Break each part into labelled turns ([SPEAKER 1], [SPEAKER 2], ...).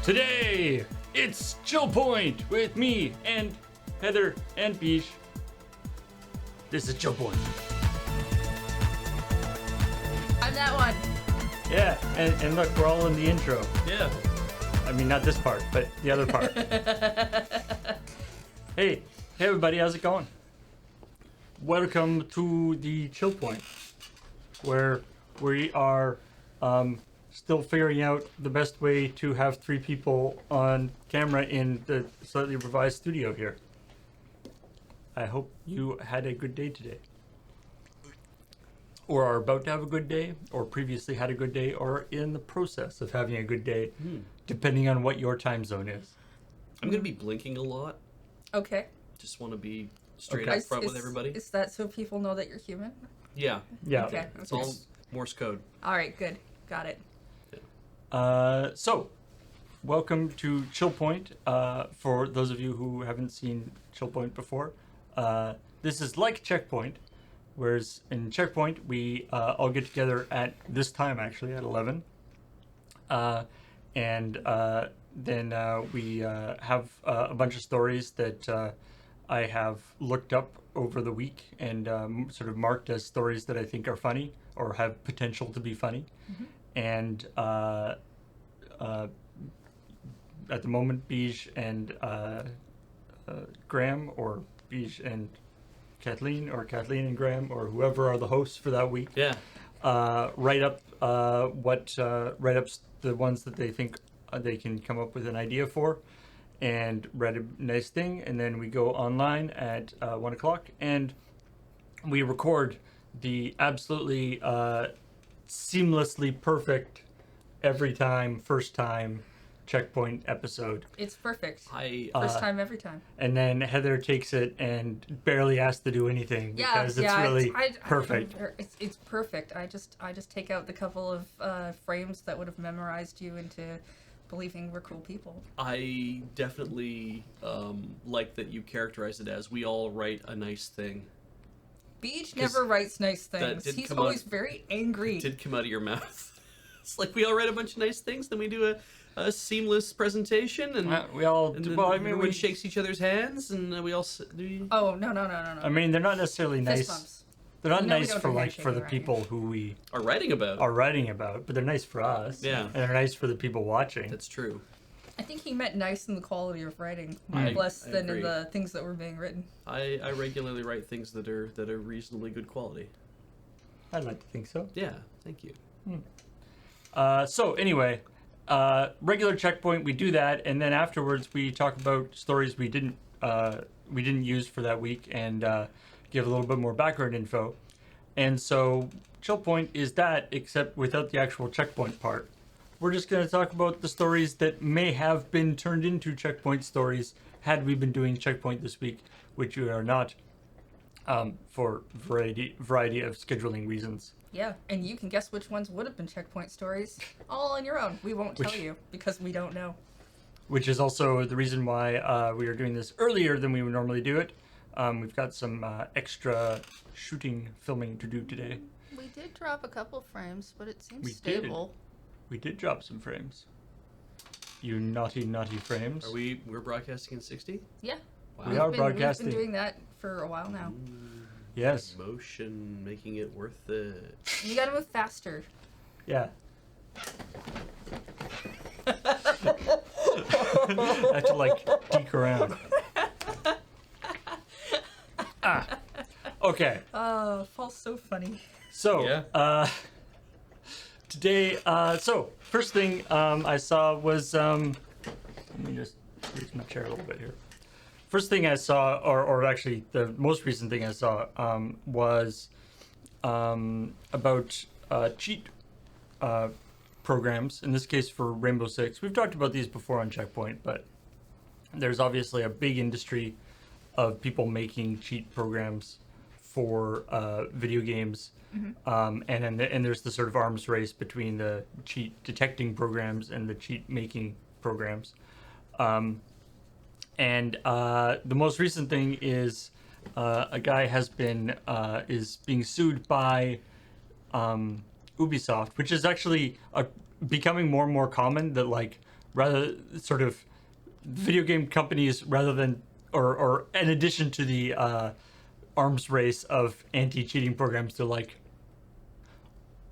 [SPEAKER 1] Today, it's ChillPoint with me and Heather and Beej. This is ChillPoint.
[SPEAKER 2] I'm that one.
[SPEAKER 1] Yeah, and look, we're all in the intro.
[SPEAKER 3] Yeah.
[SPEAKER 1] I mean, not this part, but the other part. Hey everybody, how's it going? Welcome to the ChillPoint, where we are still figuring out the best way to have 3 people on camera in the slightly revised studio here. I hope you had a good day today, or are about to have a good day, or previously had a good day, or in the process of having a good day, depending on what your time zone is.
[SPEAKER 3] I'm going to be blinking a lot.
[SPEAKER 2] Okay.
[SPEAKER 3] Just want to be straight
[SPEAKER 1] Okay.
[SPEAKER 3] up front with everybody.
[SPEAKER 2] Is that so people know that you're human?
[SPEAKER 3] Yeah.
[SPEAKER 1] Yeah.
[SPEAKER 2] Okay.
[SPEAKER 3] It's all Morse code.
[SPEAKER 2] All right, good. Got it.
[SPEAKER 1] So, welcome to ChillPoint. For those of you who haven't seen ChillPoint before, this is like CheckPoint, whereas in CheckPoint we all get together at this time, actually at 11, and then we have a bunch of stories that I have looked up over the week and sort of marked as stories that I think are funny or have potential to be funny. And at the moment, Beej and Graham, or Beej and Kathleen, or Kathleen and Graham, or whoever are the hosts for that week,
[SPEAKER 3] Yeah.
[SPEAKER 1] write up write up the ones that they think they can come up with an idea for, and write a nice thing, and then we go online at 1 o'clock and we record the absolutely seamlessly perfect every time first time CheckPoint episode,
[SPEAKER 2] It's perfect.
[SPEAKER 3] I
[SPEAKER 2] First time, every time.
[SPEAKER 1] and then Heather takes it and barely has to do anything because it's really perfect.
[SPEAKER 2] It's perfect. I just take out the couple of frames that would have memorized you into believing we're cool people.
[SPEAKER 3] I definitely like that you characterize it as we all write a nice thing.
[SPEAKER 2] Beej never writes nice things.
[SPEAKER 3] did
[SPEAKER 2] He's
[SPEAKER 3] come
[SPEAKER 2] always
[SPEAKER 3] out-
[SPEAKER 2] very angry.
[SPEAKER 3] It did come out of your mouth. It's like we all write a bunch of nice things, then we do a seamless presentation, and,
[SPEAKER 1] We all
[SPEAKER 3] and then
[SPEAKER 1] well, I mean,
[SPEAKER 3] everyone
[SPEAKER 1] we
[SPEAKER 3] shakes each other's hands, and we all
[SPEAKER 2] Oh, no.
[SPEAKER 1] I mean, they're not necessarily
[SPEAKER 2] Fist
[SPEAKER 1] nice.
[SPEAKER 2] bumps.
[SPEAKER 1] They're not
[SPEAKER 2] No, we
[SPEAKER 1] nice
[SPEAKER 2] don't
[SPEAKER 1] for
[SPEAKER 2] do
[SPEAKER 1] like for the
[SPEAKER 2] handshaking, right?
[SPEAKER 1] people who we
[SPEAKER 3] are writing about.
[SPEAKER 1] are writing about, but they're nice for us.
[SPEAKER 3] Yeah.
[SPEAKER 1] And they're nice for the people watching.
[SPEAKER 3] That's true.
[SPEAKER 2] I think he meant nice in the quality of writing,
[SPEAKER 3] I
[SPEAKER 2] less than
[SPEAKER 3] agree.
[SPEAKER 2] in the things that were being written.
[SPEAKER 3] I regularly write things that are reasonably good quality.
[SPEAKER 1] I'd like to think so.
[SPEAKER 3] Yeah, thank you.
[SPEAKER 1] So anyway, regular CheckPoint, we do that, and then afterwards we talk about stories we didn't use for that week, and give a little bit more background info. And so ChillPoint is that, except without the actual CheckPoint part. We're just going to talk about the stories that may have been turned into CheckPoint stories had we been doing CheckPoint this week, which we are not, for variety of scheduling reasons.
[SPEAKER 2] Yeah, and you can guess which ones would have been CheckPoint stories, all on your own. We won't tell
[SPEAKER 1] Which-
[SPEAKER 2] you because we don't know.
[SPEAKER 1] Which is also the reason why we are doing this earlier than we would normally do it. We've got some extra filming to do today.
[SPEAKER 2] We did drop a couple frames, but it seems
[SPEAKER 1] We
[SPEAKER 2] stable.
[SPEAKER 1] We did drop some frames. You naughty, naughty frames.
[SPEAKER 3] We're broadcasting in 60?
[SPEAKER 2] Yeah,
[SPEAKER 3] Wow.
[SPEAKER 1] We are
[SPEAKER 2] We've
[SPEAKER 1] broadcasting.
[SPEAKER 2] been doing that for a while now.
[SPEAKER 1] Yes.
[SPEAKER 3] Motion making it worth it.
[SPEAKER 2] You gotta move faster.
[SPEAKER 1] Yeah. I have to like deke around. Okay.
[SPEAKER 2] Oh, Paul's so funny.
[SPEAKER 1] So,
[SPEAKER 3] Yeah.
[SPEAKER 1] today, so first thing I saw was, let me just raise my chair a little bit here. First thing I saw, or actually the most recent thing I saw, was about cheat programs, in this case for Rainbow Six. We've talked about these before on CheckPoint, but there's obviously a big industry of people making cheat programs for video games. And there's the sort of arms race between the cheat detecting programs and the cheat making programs. And the most recent thing is a guy has been is being sued by Ubisoft, which is actually becoming more and more common that like rather sort of video game companies rather than or in addition to the arms race of anti-cheating programs, they're like,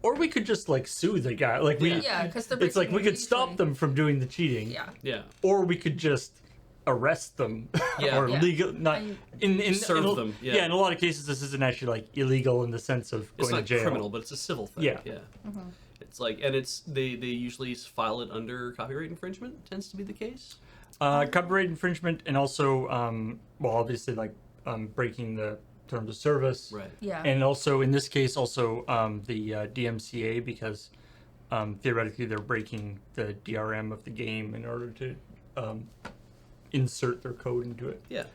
[SPEAKER 1] or we could just like sue the guy, like we
[SPEAKER 2] Yeah, because they're
[SPEAKER 1] it's like we
[SPEAKER 2] breaking
[SPEAKER 1] could stop
[SPEAKER 2] usually-
[SPEAKER 1] them from doing the cheating,
[SPEAKER 2] Yeah.
[SPEAKER 3] Yeah.
[SPEAKER 1] or we could just arrest them
[SPEAKER 3] Yeah.
[SPEAKER 1] or
[SPEAKER 2] Yeah.
[SPEAKER 1] legal not in
[SPEAKER 3] Serve
[SPEAKER 1] in,
[SPEAKER 3] them, yeah.
[SPEAKER 1] in a lot of cases this isn't actually like illegal in the sense of
[SPEAKER 3] It's
[SPEAKER 1] going
[SPEAKER 3] not
[SPEAKER 1] to jail.
[SPEAKER 3] criminal, but it's a civil thing.
[SPEAKER 1] Yeah.
[SPEAKER 3] Yeah. It's like, and it's they usually file it under copyright infringement. Tends to be the case.
[SPEAKER 1] Copyright infringement, and also well, obviously like breaking the terms of service,
[SPEAKER 3] Right.
[SPEAKER 2] Yeah.
[SPEAKER 1] and also in this case also the DMCA, because theoretically they're breaking the DRM of the game in order to insert their code into it.
[SPEAKER 3] Yeah.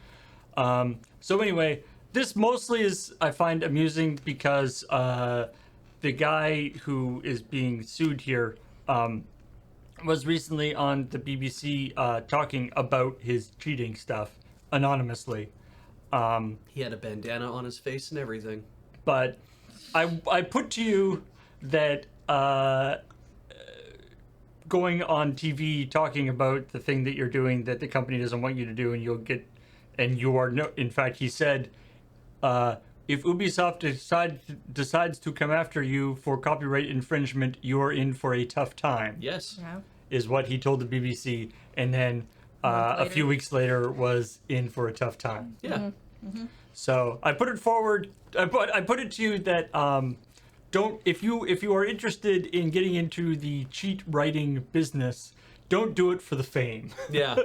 [SPEAKER 1] So anyway, this mostly is, I find, amusing because the guy who is being sued here was recently on the BBC talking about his cheating stuff anonymously.
[SPEAKER 3] He had a bandana on his face and everything.
[SPEAKER 1] But I put to you that going on TV talking about the thing that you're doing that the company doesn't want you to do, and you'll get, and you are no. In fact, he said, if Ubisoft decides to come after you for copyright infringement, you are in for a tough time.
[SPEAKER 3] Yes.
[SPEAKER 2] Yeah.
[SPEAKER 1] Is what he told the BBC, and then a
[SPEAKER 2] later.
[SPEAKER 1] few weeks later was in for a tough time.
[SPEAKER 3] Yeah.
[SPEAKER 1] So I put it forward. I put it to you that don't, if you are interested in getting into the cheat writing business, don't do it for the fame.
[SPEAKER 3] Yeah.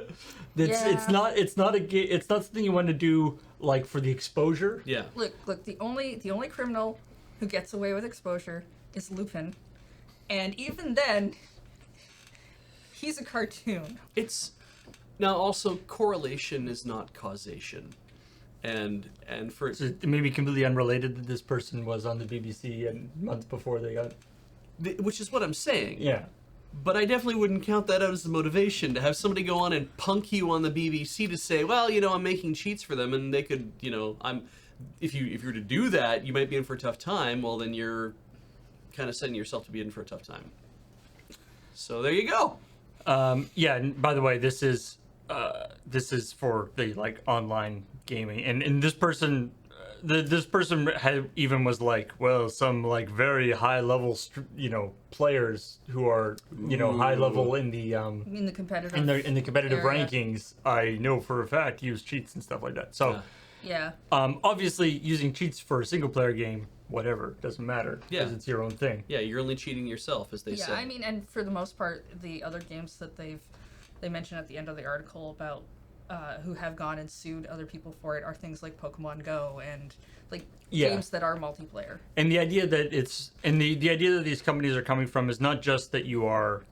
[SPEAKER 1] It's
[SPEAKER 2] Yeah.
[SPEAKER 1] it's not something you want to do like for the exposure.
[SPEAKER 3] Yeah.
[SPEAKER 2] Look. The only criminal who gets away with exposure is Lupin, and even then, he's a cartoon.
[SPEAKER 3] It's now also correlation is not causation, and for
[SPEAKER 1] So it may be completely unrelated that this person was on the BBC and months before they got.
[SPEAKER 3] which is what I'm saying.
[SPEAKER 1] Yeah.
[SPEAKER 3] But I definitely wouldn't count that out as the motivation to have somebody go on and punk you on the BBC to say, well, I'm making cheats for them, and they could, if you were to do that, you might be in for a tough time. Well, then you're kind of setting yourself to be in for a tough time. So there you go.
[SPEAKER 1] Yeah, and by the way, this is for the like online gaming, and this person, this person even was like, well, some like very high level, players who are high level in the
[SPEAKER 2] In the competitive.
[SPEAKER 1] in the competitive
[SPEAKER 2] area.
[SPEAKER 1] rankings, I know for a fact use cheats and stuff like that. So,
[SPEAKER 3] Yeah.
[SPEAKER 2] Yeah.
[SPEAKER 1] obviously, using cheats for a single player game, whatever, doesn't matter because
[SPEAKER 3] Yeah.
[SPEAKER 1] it's your own thing.
[SPEAKER 3] Yeah, you're only cheating yourself, as they
[SPEAKER 2] Yeah,
[SPEAKER 3] say.
[SPEAKER 2] I mean, and for the most part, the other games that they mention at the end of the article about who have gone and sued other people for it are things like Pokemon Go and like
[SPEAKER 1] Yeah.
[SPEAKER 2] games that are multiplayer.
[SPEAKER 1] And the idea that the idea that these companies are coming from is not just that you are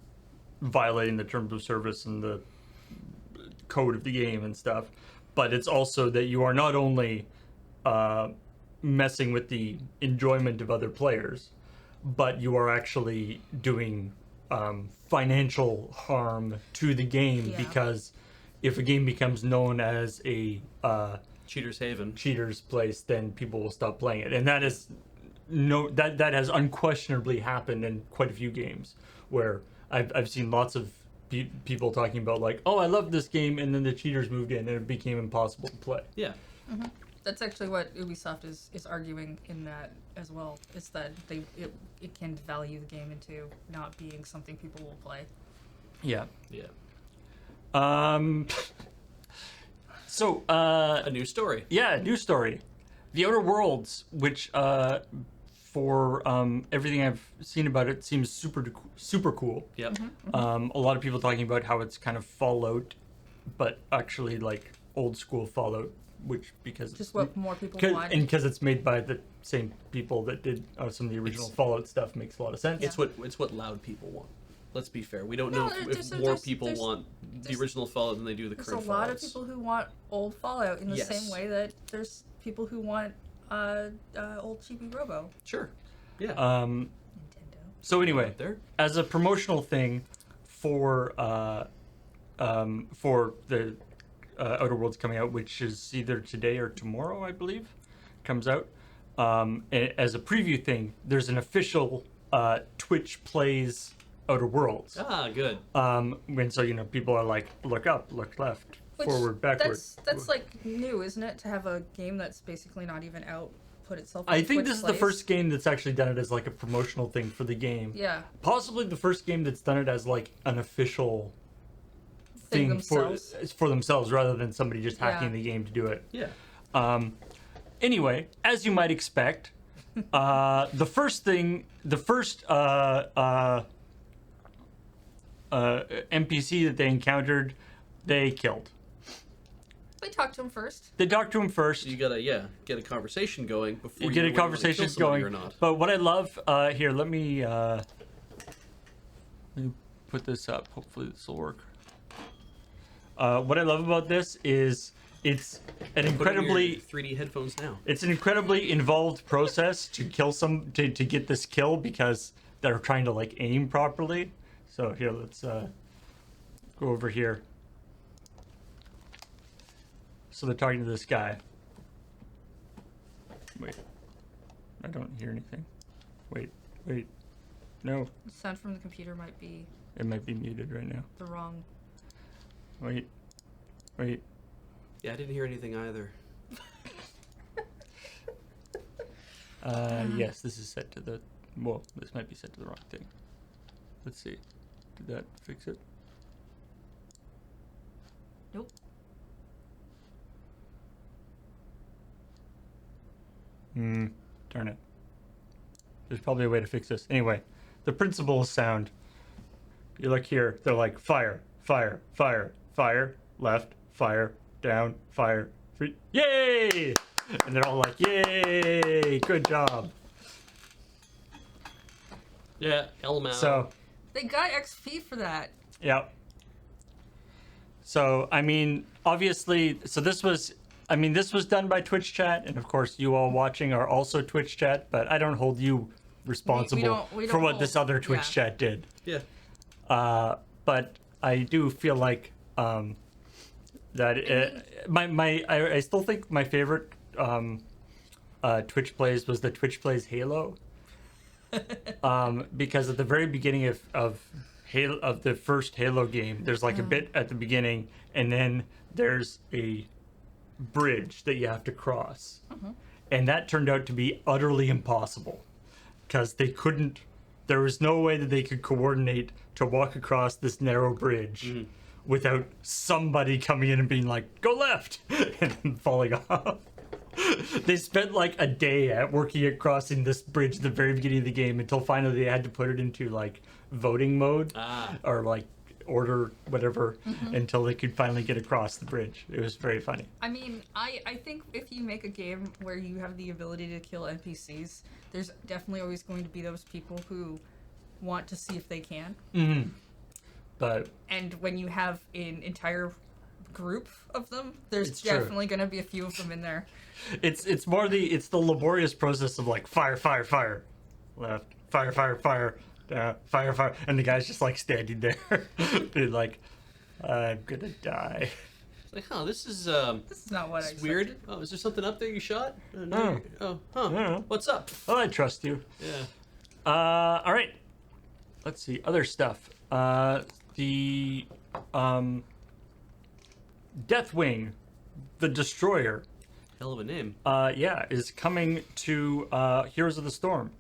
[SPEAKER 1] violating the terms of service and the code of the game and stuff, but it's also that you are not only messing with the enjoyment of other players, but you are actually doing financial harm to the game,
[SPEAKER 2] Yeah.
[SPEAKER 1] because if a game becomes known as a
[SPEAKER 3] Cheater's Haven.
[SPEAKER 1] cheaters place, then people will stop playing it, and that is that has unquestionably happened in quite a few games where I've seen lots of people talking about like, oh, I love this game, and then the cheaters moved in and it became impossible to play.
[SPEAKER 3] Yeah.
[SPEAKER 2] That's actually what Ubisoft is arguing in that as well. Is that it can devalue the game into not being something people will play.
[SPEAKER 1] Yeah.
[SPEAKER 3] Yeah.
[SPEAKER 1] So
[SPEAKER 3] A new story.
[SPEAKER 1] yeah, news story. The Outer Worlds, which for everything I've seen about it, seems super cool.
[SPEAKER 3] Yep.
[SPEAKER 1] A lot of people talking about how it's kind of Fallout, but actually like old school Fallout, which because
[SPEAKER 2] Just what more people want.
[SPEAKER 1] and because it's made by the same people that did some of the original Fallout stuff, makes a lot of sense.
[SPEAKER 3] It's what loud people want. Let's be fair. We don't
[SPEAKER 2] No,
[SPEAKER 3] know if
[SPEAKER 2] there's-
[SPEAKER 3] more
[SPEAKER 2] there's-
[SPEAKER 3] people
[SPEAKER 2] there's-
[SPEAKER 3] want the
[SPEAKER 2] there's-
[SPEAKER 3] original Fallout than they do the
[SPEAKER 2] There's
[SPEAKER 3] current
[SPEAKER 2] a lot of
[SPEAKER 3] Fallouts.
[SPEAKER 2] people who want old Fallout in the
[SPEAKER 3] Yes.
[SPEAKER 2] same way that there's people who want old cheapy Robo.
[SPEAKER 3] Sure. Yeah.
[SPEAKER 2] Nintendo.
[SPEAKER 1] So anyway,
[SPEAKER 3] there.
[SPEAKER 1] as a promotional thing for the Outer Worlds coming out, which is either today or tomorrow, I believe, comes out. As a preview thing, there's an official Twitch Plays Outer Worlds.
[SPEAKER 3] Ah, good.
[SPEAKER 1] And so people are like, look up, look left,
[SPEAKER 2] Which,
[SPEAKER 1] forward, backward.
[SPEAKER 2] That's like new, isn't it? To have a game that's basically not even out, put itself.
[SPEAKER 1] I
[SPEAKER 2] on
[SPEAKER 1] think
[SPEAKER 2] Twitch
[SPEAKER 1] this is the
[SPEAKER 2] Plays.
[SPEAKER 1] first game that's actually done it as like a promotional thing for the game.
[SPEAKER 2] Yeah.
[SPEAKER 1] Possibly the first game that's done it as like an official
[SPEAKER 2] Thing
[SPEAKER 1] thing
[SPEAKER 2] themselves.
[SPEAKER 1] for themselves rather than somebody just hacking
[SPEAKER 2] Yeah.
[SPEAKER 1] the game to do it.
[SPEAKER 3] Yeah.
[SPEAKER 1] Anyway, as you might expect, the first NPC that they encountered, they killed.
[SPEAKER 2] They talked to him first.
[SPEAKER 1] They talked to him first.
[SPEAKER 3] You gotta get a conversation going before
[SPEAKER 1] You
[SPEAKER 3] you
[SPEAKER 1] get a
[SPEAKER 3] know whether to
[SPEAKER 1] conversation
[SPEAKER 3] kill somebody
[SPEAKER 1] going.
[SPEAKER 3] or not.
[SPEAKER 1] But what I love here, let me put this up. Hopefully this will work. What I love about this is it's an
[SPEAKER 3] Put in
[SPEAKER 1] incredibly
[SPEAKER 3] your 3D headphones now.
[SPEAKER 1] it's an incredibly involved process to kill to get this kill because they're trying to like aim properly. So here, let's go over here. So they're talking to this guy. Wait, I don't hear anything. Wait, no,
[SPEAKER 2] The sound from the computer might be
[SPEAKER 1] it might be muted right now.
[SPEAKER 2] the wrong.
[SPEAKER 1] Wait.
[SPEAKER 3] Yeah, I didn't hear anything either.
[SPEAKER 1] Yes, this is set to the. Well, this might be set to the wrong thing. Let's see. Did that fix it?
[SPEAKER 2] Nope.
[SPEAKER 1] Darn it. There's probably a way to fix this. Anyway, the principle is sound. You look here, they're like fire, fire, fire, fire, left, fire, down, fire, free. Yay! And they're all like, yay! Good job.
[SPEAKER 3] Yeah, LMAO.
[SPEAKER 1] So,
[SPEAKER 2] They got XP for that.
[SPEAKER 1] yeah. So, I mean, obviously, so this was done by Twitch chat, and of course, you all watching are also Twitch chat, but I don't hold you responsible
[SPEAKER 2] we don't
[SPEAKER 1] for what
[SPEAKER 2] hold-
[SPEAKER 1] this other Twitch
[SPEAKER 2] yeah.
[SPEAKER 1] chat did.
[SPEAKER 3] yeah.
[SPEAKER 1] But I do feel like that I still think my favorite Twitch plays was the Twitch plays Halo. Because at the very beginning of the first Halo game, there's like a bit at the beginning, and then there's a bridge that you have to cross, and that turned out to be utterly impossible because there was no way that they could coordinate to walk across this narrow bridge without somebody coming in and being like, go left, and then falling off. They spent like a day at working at crossing this bridge at the very beginning of the game until finally they had to put it into like voting mode or like order whatever until they could finally get across the bridge. It was very funny.
[SPEAKER 2] I mean, I think if you make a game where you have the ability to kill NPCs, there's definitely always going to be those people who want to see if they can.
[SPEAKER 1] But
[SPEAKER 2] And when you have an entire group of them, there's
[SPEAKER 1] It's true.
[SPEAKER 2] definitely going to be a few of them in there.
[SPEAKER 1] it's more the laborious process of like fire, fire, fire, left, fire, fire, fire, fire, fire, and the guy's just like standing there, being like, I'm gonna die.
[SPEAKER 3] It's like, this is
[SPEAKER 2] This is not what I
[SPEAKER 3] it's weird.
[SPEAKER 2] expected.
[SPEAKER 3] Oh, is there something up there you shot?
[SPEAKER 1] Oh.
[SPEAKER 3] Oh, huh.
[SPEAKER 1] Yeah.
[SPEAKER 3] What's up?
[SPEAKER 1] Well, I trust you.
[SPEAKER 3] Yeah.
[SPEAKER 1] All right. Let's see other stuff. The Deathwing, the Destroyer.
[SPEAKER 3] Hell of a name.
[SPEAKER 1] Is coming to Heroes of the Storm,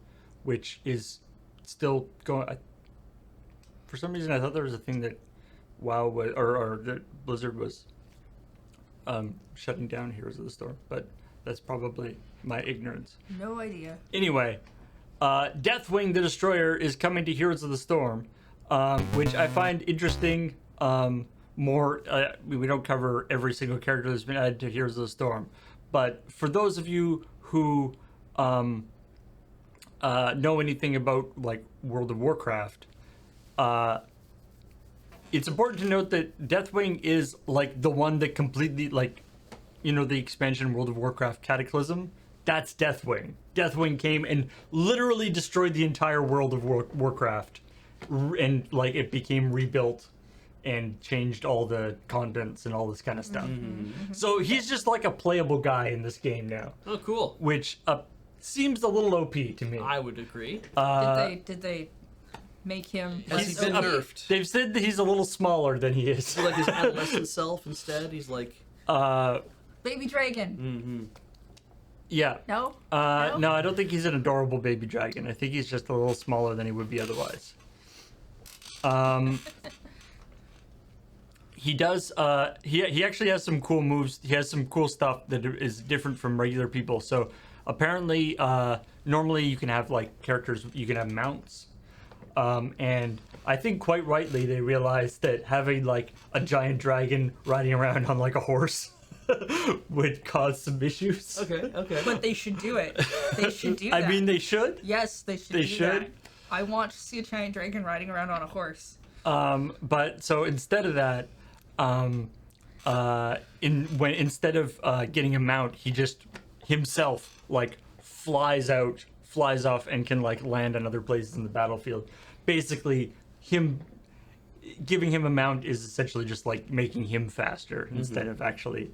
[SPEAKER 1] which is still going. For some reason, I thought there was a thing that WoW was, or that Blizzard was shutting down Heroes of the Storm, but that's probably my ignorance.
[SPEAKER 2] No idea.
[SPEAKER 1] Anyway, Deathwing the Destroyer is coming to Heroes of the Storm, which I find interesting. We don't cover every single character that's been added to Heroes of the Storm, but for those of you who know anything about like World of Warcraft, it's important to note that Deathwing is like the one that completely the expansion World of Warcraft Cataclysm. That's Deathwing. Deathwing came and literally destroyed the entire world of Warcraft, and like it became rebuilt and changed all the contents and all this kind of stuff. So he's just like a playable guy in this game now,
[SPEAKER 3] Oh, cool.
[SPEAKER 1] which seems a little OP to me.
[SPEAKER 3] I would agree.
[SPEAKER 2] Did they make him.
[SPEAKER 3] Has he been
[SPEAKER 2] SOP.
[SPEAKER 3] nerfed?
[SPEAKER 1] They've said that he's a little smaller than he is.
[SPEAKER 3] So like his adolescent self instead. He's like.
[SPEAKER 2] Baby dragon.
[SPEAKER 1] Yeah.
[SPEAKER 2] No.
[SPEAKER 1] No, I don't think he's an adorable baby dragon. I think he's just a little smaller than he would be otherwise. He does. He actually has some cool moves. He has some cool stuff that is different from regular people. So apparently, normally you can have like characters. You can have mounts, and I think quite rightly they realized that having like a giant dragon riding around on like a horse would cause some issues.
[SPEAKER 3] Okay.
[SPEAKER 2] But they should do it. They should do that.
[SPEAKER 1] I mean, they should.
[SPEAKER 2] Yes, they should.
[SPEAKER 1] They
[SPEAKER 2] do
[SPEAKER 1] should?
[SPEAKER 2] That. I want to see a giant dragon riding around on a horse.
[SPEAKER 1] But so instead of that, instead of getting a mount, he just himself like flies off and can like land on other places in the battlefield. Basically, giving him a mount is essentially just like making him faster instead of actually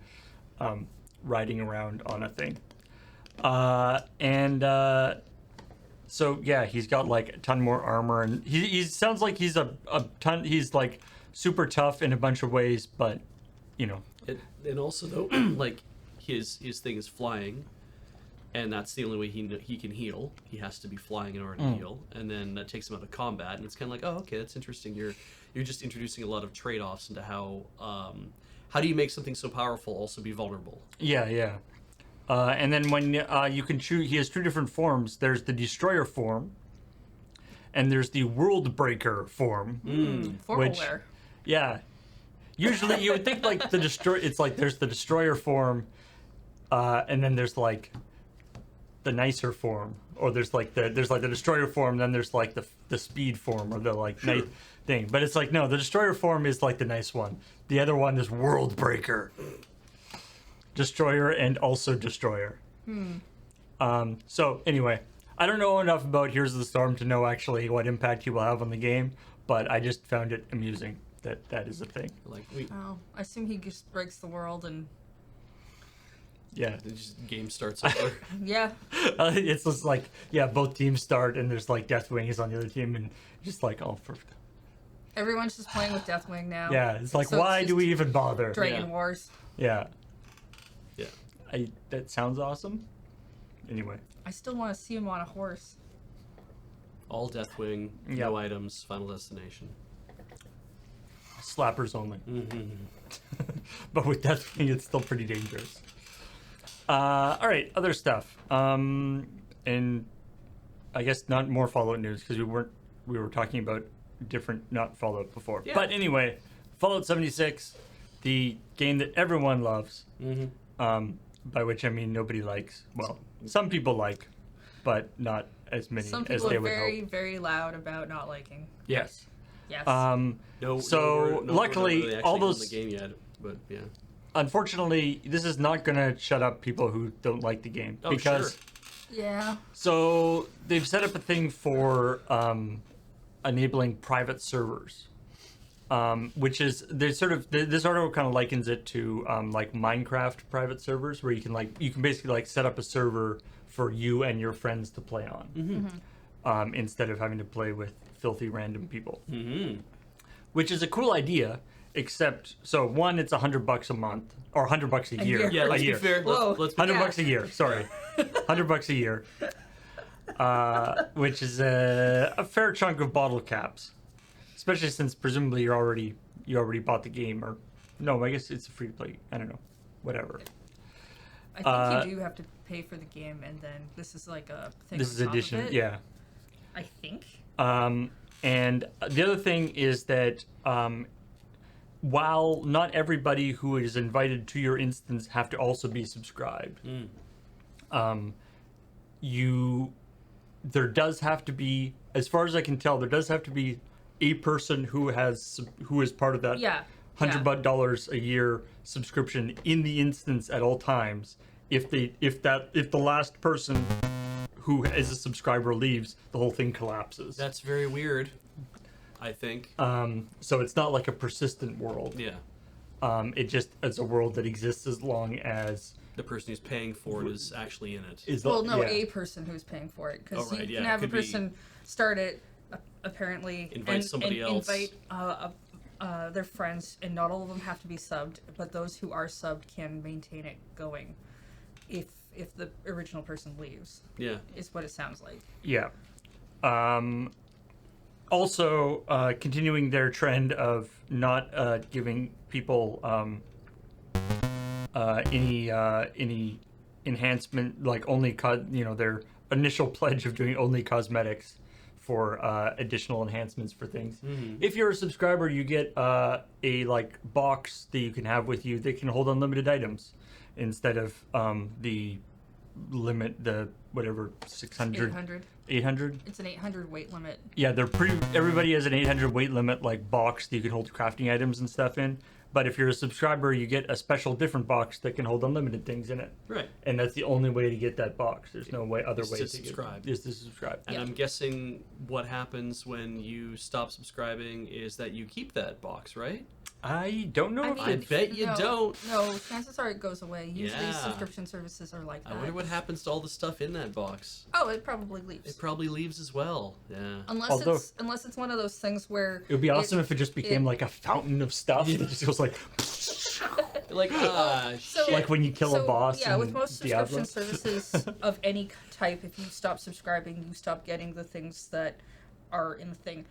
[SPEAKER 1] riding around on a thing. So yeah, he's got like a ton more armor, and he sounds like he's a ton. He's like super tough in a bunch of ways, but you know.
[SPEAKER 3] And also though, like his thing is flying, and that's the only way he can heal. He has to be flying in order to heal, and then that takes him out of combat. And it's kind of like, oh, okay, that's interesting. You're just introducing a lot of trade-offs into how do you make something so powerful also be vulnerable?
[SPEAKER 1] Yeah. And then when you can choose, he has two different forms. There's the Destroyer form, and there's the World Breaker form.
[SPEAKER 2] Formal
[SPEAKER 1] Which-
[SPEAKER 2] wear.
[SPEAKER 1] Yeah. Usually you would think like it's like there's the Destroyer form, and then there's like the nicer form, or there's like the Destroyer form, then there's like the Speed form, or the like nice thing. But it's like, no, the Destroyer form is like the nice one. The other one is World Breaker. Destroyer and also Destroyer. So anyway, I don't know enough about Heroes of the Storm to know actually what impact he will have on the game, but I just found it amusing that is a thing.
[SPEAKER 3] Like
[SPEAKER 2] Oh, I assume he just breaks the world and.
[SPEAKER 1] Yeah.
[SPEAKER 3] the game starts over.
[SPEAKER 2] Yeah.
[SPEAKER 1] It's just like, yeah, both teams start and there's like Deathwing is on the other team and just like, oh,
[SPEAKER 2] Everyone's just playing with Deathwing now.
[SPEAKER 1] yeah, it's like,
[SPEAKER 2] So
[SPEAKER 1] why
[SPEAKER 2] it's
[SPEAKER 1] do
[SPEAKER 2] just
[SPEAKER 1] we even bother?
[SPEAKER 2] Dragon
[SPEAKER 3] Yeah.
[SPEAKER 2] Wars.
[SPEAKER 1] Yeah.
[SPEAKER 3] Yeah.
[SPEAKER 1] That sounds awesome. Anyway.
[SPEAKER 2] I still want to see him on a horse.
[SPEAKER 3] All Deathwing,
[SPEAKER 1] Yeah.
[SPEAKER 3] no items, Final Destination.
[SPEAKER 1] Slappers only. But with Deathwing, it's still pretty dangerous. All right, other stuff. And I guess not more Fallout news because we were talking about different, not Fallout before.
[SPEAKER 3] Yeah.
[SPEAKER 1] But anyway, Fallout 76, the game that everyone loves, by which I mean nobody likes. Well, some people like, but not as many
[SPEAKER 2] Some
[SPEAKER 1] as
[SPEAKER 2] people
[SPEAKER 1] they
[SPEAKER 2] are
[SPEAKER 1] would
[SPEAKER 2] very,
[SPEAKER 1] hope.
[SPEAKER 2] very loud about not liking.
[SPEAKER 1] Yes.
[SPEAKER 2] Yes.
[SPEAKER 3] No.
[SPEAKER 1] So, luckily,
[SPEAKER 3] really
[SPEAKER 1] all
[SPEAKER 3] actually
[SPEAKER 1] those-
[SPEAKER 3] owned the game yet, but yeah.
[SPEAKER 1] Unfortunately, this is not going to shut up people who don't like the game.
[SPEAKER 3] Oh,
[SPEAKER 1] because
[SPEAKER 3] sure.
[SPEAKER 2] yeah.
[SPEAKER 1] So they've set up a thing for enabling private servers, which is this article kind of likens it to like Minecraft private servers, where you can basically like set up a server for you and your friends to play on, instead of having to play with filthy random people, which is a cool idea. Except, so one, it's $100 a month or $100 a year.
[SPEAKER 2] year.
[SPEAKER 3] Yeah, let's
[SPEAKER 1] a year.
[SPEAKER 3] be fair.
[SPEAKER 2] Whoa.
[SPEAKER 3] Let's be
[SPEAKER 1] $100 a year. Sorry, $100 a year, which is a fair chunk of bottle caps, especially since presumably you already bought the game, or no, I guess it's a free play. I don't know, whatever.
[SPEAKER 2] I think you do have to pay for the game, and then this is like a thing.
[SPEAKER 1] This
[SPEAKER 2] on
[SPEAKER 1] is
[SPEAKER 2] top of
[SPEAKER 1] addition,
[SPEAKER 2] it,
[SPEAKER 1] yeah.
[SPEAKER 2] I think.
[SPEAKER 1] And the other thing is that while not everybody who is invited to your instance have to also be subscribed, there does have to be, as far as I can tell, there does have to be a person who is part of that
[SPEAKER 2] Yeah.
[SPEAKER 1] $100 a year subscription in the instance at all times. If the last person who is a subscriber leaves, the whole thing collapses.
[SPEAKER 3] That's very weird, I think.
[SPEAKER 1] So it's not like a persistent world.
[SPEAKER 3] Yeah.
[SPEAKER 1] It just is a world that exists as long as
[SPEAKER 3] The person who's paying for it is actually in it.
[SPEAKER 1] is.
[SPEAKER 2] Well, no,
[SPEAKER 1] yeah.
[SPEAKER 2] a person who's paying for it, because
[SPEAKER 3] Oh, right,
[SPEAKER 2] you
[SPEAKER 3] yeah,
[SPEAKER 2] can
[SPEAKER 3] it
[SPEAKER 2] have a
[SPEAKER 3] could be-
[SPEAKER 2] person start it, apparently
[SPEAKER 3] Invite somebody else.
[SPEAKER 2] Invite their friends, and not all of them have to be subbed, but those who are subbed can maintain it going if the original person leaves.
[SPEAKER 3] Yeah.
[SPEAKER 2] Is what it sounds like.
[SPEAKER 1] Yeah. Also, continuing their trend of not giving people any enhancement, like only their initial pledge of doing only cosmetics for additional enhancements for things.
[SPEAKER 3] Mm-hmm.
[SPEAKER 1] If you're a subscriber, you get a box that you can have with you that can hold unlimited items instead of the limit, the whatever 600
[SPEAKER 2] 800.
[SPEAKER 1] 800.
[SPEAKER 2] It's an 800 weight limit.
[SPEAKER 1] Yeah, everybody has an 800 weight limit, like box that you can hold crafting items and stuff in. But if you're a subscriber, you get a special different box that can hold unlimited things in it.
[SPEAKER 3] Right.
[SPEAKER 1] And that's the only way to get that box. There's no other way
[SPEAKER 3] to
[SPEAKER 1] to
[SPEAKER 3] subscribe.
[SPEAKER 1] Is to subscribe.
[SPEAKER 3] And
[SPEAKER 2] Yeah.
[SPEAKER 3] I'm guessing what happens when you stop subscribing is that you keep that box, right?
[SPEAKER 1] I don't know.
[SPEAKER 3] I bet you don't.
[SPEAKER 2] No, chances are it goes away. Usually
[SPEAKER 3] Yeah.
[SPEAKER 2] subscription services are like that.
[SPEAKER 3] I wonder what happens to all the stuff in that box.
[SPEAKER 2] Oh, it probably leaves.
[SPEAKER 3] It probably leaves as well. Yeah.
[SPEAKER 2] Unless it's one of those things where
[SPEAKER 1] It would be awesome if it just became
[SPEAKER 2] it-
[SPEAKER 1] like a fountain of stuff. It just goes like,
[SPEAKER 3] Like,
[SPEAKER 2] so-
[SPEAKER 3] shit.
[SPEAKER 1] like when you kill a boss.
[SPEAKER 2] Yeah, with
[SPEAKER 1] in
[SPEAKER 2] most
[SPEAKER 1] Diablo.
[SPEAKER 2] subscription services of any type, if you stop subscribing, you stop getting the things that are in the thing.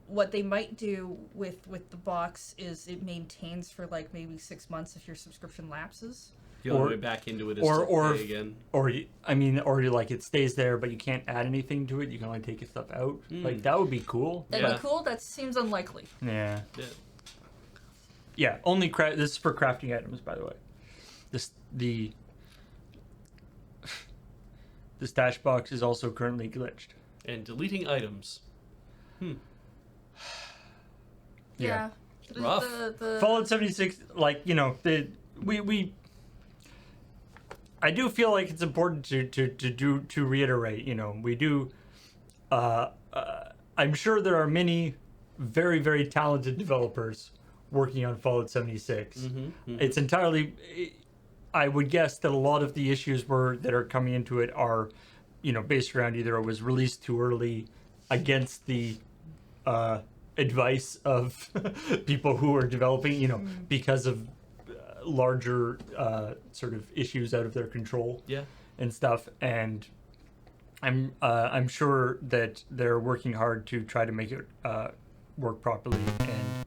[SPEAKER 2] What they might do with the box is it maintains for like maybe 6 months if your subscription lapses.
[SPEAKER 3] The only
[SPEAKER 1] or-
[SPEAKER 3] way back into it is
[SPEAKER 1] or
[SPEAKER 3] to pay again.
[SPEAKER 1] or like it stays there, but you can't add anything to it. You can only take your stuff out. Like that would be cool.
[SPEAKER 2] That'd
[SPEAKER 3] Yeah.
[SPEAKER 2] be cool. That seems unlikely.
[SPEAKER 1] Yeah.
[SPEAKER 3] Yeah.
[SPEAKER 1] Yeah, only this is for crafting items, by the way. The stash box is also currently glitched.
[SPEAKER 3] And deleting items.
[SPEAKER 2] Yeah.
[SPEAKER 3] Rough.
[SPEAKER 2] The
[SPEAKER 1] Fallout 76, like I do feel like it's important to reiterate. We do. I'm sure there are many very, very talented developers working on Fallout 76. It's entirely. I would guess that a lot of the issues that are coming into it are, based around either it was released too early, against the advice of people who are developing, because of larger sort of issues out of their control.
[SPEAKER 3] Yeah.
[SPEAKER 1] And stuff. And I'm sure that they're working hard to try to make it work properly. And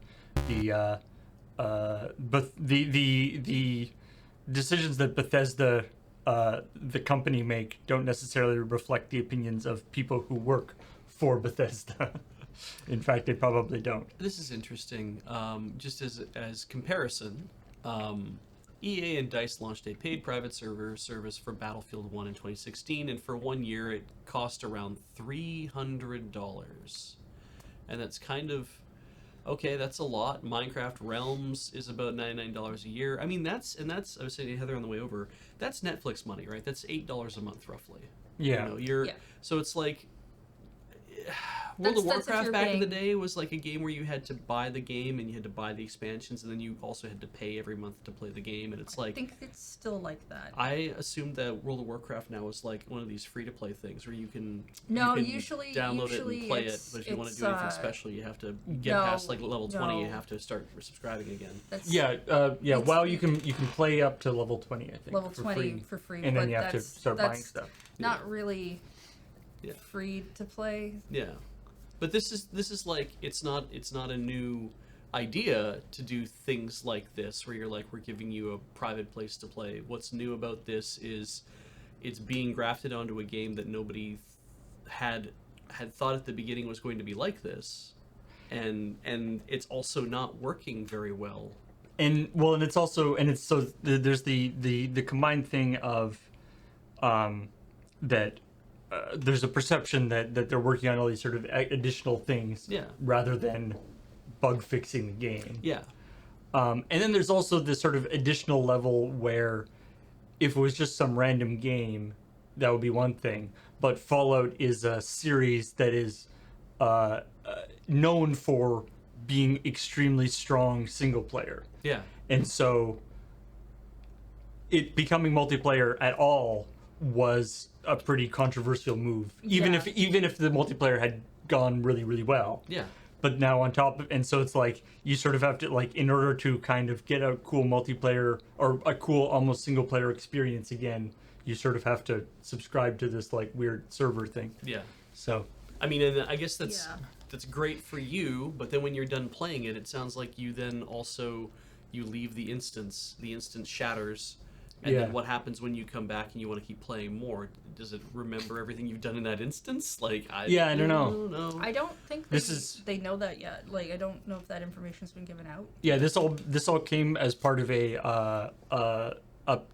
[SPEAKER 1] the decisions that Bethesda, the company, make don't necessarily reflect the opinions of people who work for Bethesda. In fact, they probably don't.
[SPEAKER 3] This is interesting. Just as comparison, EA and DICE launched a paid private server service for Battlefield 1 in 2016, and for 1 year it cost around $300. And that's kind of, okay, that's a lot. Minecraft Realms is about $99 a year. I mean, that's, I was saying to Heather on the way over, that's Netflix money, right? That's $8 a month, roughly.
[SPEAKER 1] Yeah.
[SPEAKER 2] Yeah.
[SPEAKER 3] So it's like, World of
[SPEAKER 2] That's if
[SPEAKER 3] Warcraft
[SPEAKER 2] you're
[SPEAKER 3] back in the
[SPEAKER 2] paying-
[SPEAKER 3] day was like a game where you had to buy the game and you had to buy the expansions, and then you also had to pay every month to play the game, and it's
[SPEAKER 2] I
[SPEAKER 3] like,
[SPEAKER 2] think it's still like that.
[SPEAKER 3] I assumed that World of Warcraft now is like one of these free-to-play things where you can
[SPEAKER 2] No,
[SPEAKER 3] you can
[SPEAKER 2] usually-
[SPEAKER 3] download
[SPEAKER 2] usually
[SPEAKER 3] it and play it,
[SPEAKER 2] it's-
[SPEAKER 3] but if you want to
[SPEAKER 2] it's,
[SPEAKER 3] do anything special, you have to get
[SPEAKER 2] no,
[SPEAKER 3] past like level 20, you
[SPEAKER 2] no.
[SPEAKER 3] have to start subscribing again.
[SPEAKER 2] That's
[SPEAKER 1] Yeah,
[SPEAKER 2] It's-
[SPEAKER 1] WoW you can play up to level 20, I think.
[SPEAKER 2] level
[SPEAKER 1] for
[SPEAKER 2] 20
[SPEAKER 1] free.
[SPEAKER 2] for free,
[SPEAKER 1] And
[SPEAKER 2] but
[SPEAKER 1] then you have to
[SPEAKER 2] that's,
[SPEAKER 1] start buying
[SPEAKER 2] that's
[SPEAKER 1] stuff.
[SPEAKER 2] not really
[SPEAKER 3] Yeah.
[SPEAKER 2] free to play.
[SPEAKER 3] Yeah, but this is like it's not a new idea to do things like this where you're like, we're giving you a private place to play. What's new about this is it's being grafted onto a game that nobody had thought at the beginning was going to be like this, and it's also not working very well.
[SPEAKER 1] And it's also there's the combined thing of that there's a perception that they're working on all these sort of additional things,
[SPEAKER 3] Yeah.
[SPEAKER 1] rather than bug fixing the game.
[SPEAKER 3] Yeah,
[SPEAKER 1] And then there's also this sort of additional level where if it was just some random game, that would be one thing. But Fallout is a series that is known for being extremely strong single player.
[SPEAKER 3] yeah,
[SPEAKER 1] And so it becoming multiplayer at all was a pretty controversial move. Even
[SPEAKER 2] Yeah.
[SPEAKER 1] if the multiplayer had gone really, really well.
[SPEAKER 3] Yeah.
[SPEAKER 1] But now on top of, and so it's like you sort of have to, like, in order to kind of get a cool multiplayer or a cool almost single player experience again, you sort of have to subscribe to this like weird server thing.
[SPEAKER 3] Yeah.
[SPEAKER 1] So
[SPEAKER 3] I mean, and I guess that's
[SPEAKER 2] Yeah.
[SPEAKER 3] that's great for you, but then when you're done playing it, it sounds like you then also you leave the instance shatters, and
[SPEAKER 1] Yeah.
[SPEAKER 3] then what happens when you come back and you want to keep playing more? Does it remember everything you've done in that instance? Like, I
[SPEAKER 1] don't know.
[SPEAKER 3] know.
[SPEAKER 2] I don't think they know that yet. Like, I don't know if that information's been given out.
[SPEAKER 1] yeah, this all came as part of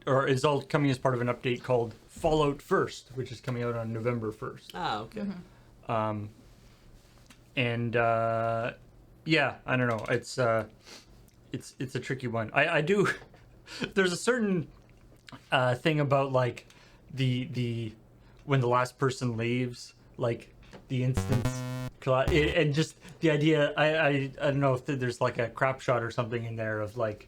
[SPEAKER 1] or is all coming as part of an update called Fallout First, which is coming out on November 1st.
[SPEAKER 3] Ah, okay.
[SPEAKER 1] Yeah, I don't know. It's a tricky one. I do. There's a certain thing about like the when the last person leaves, like the instance, and just the idea. I don't know if there's like a crap shot or something in there of like,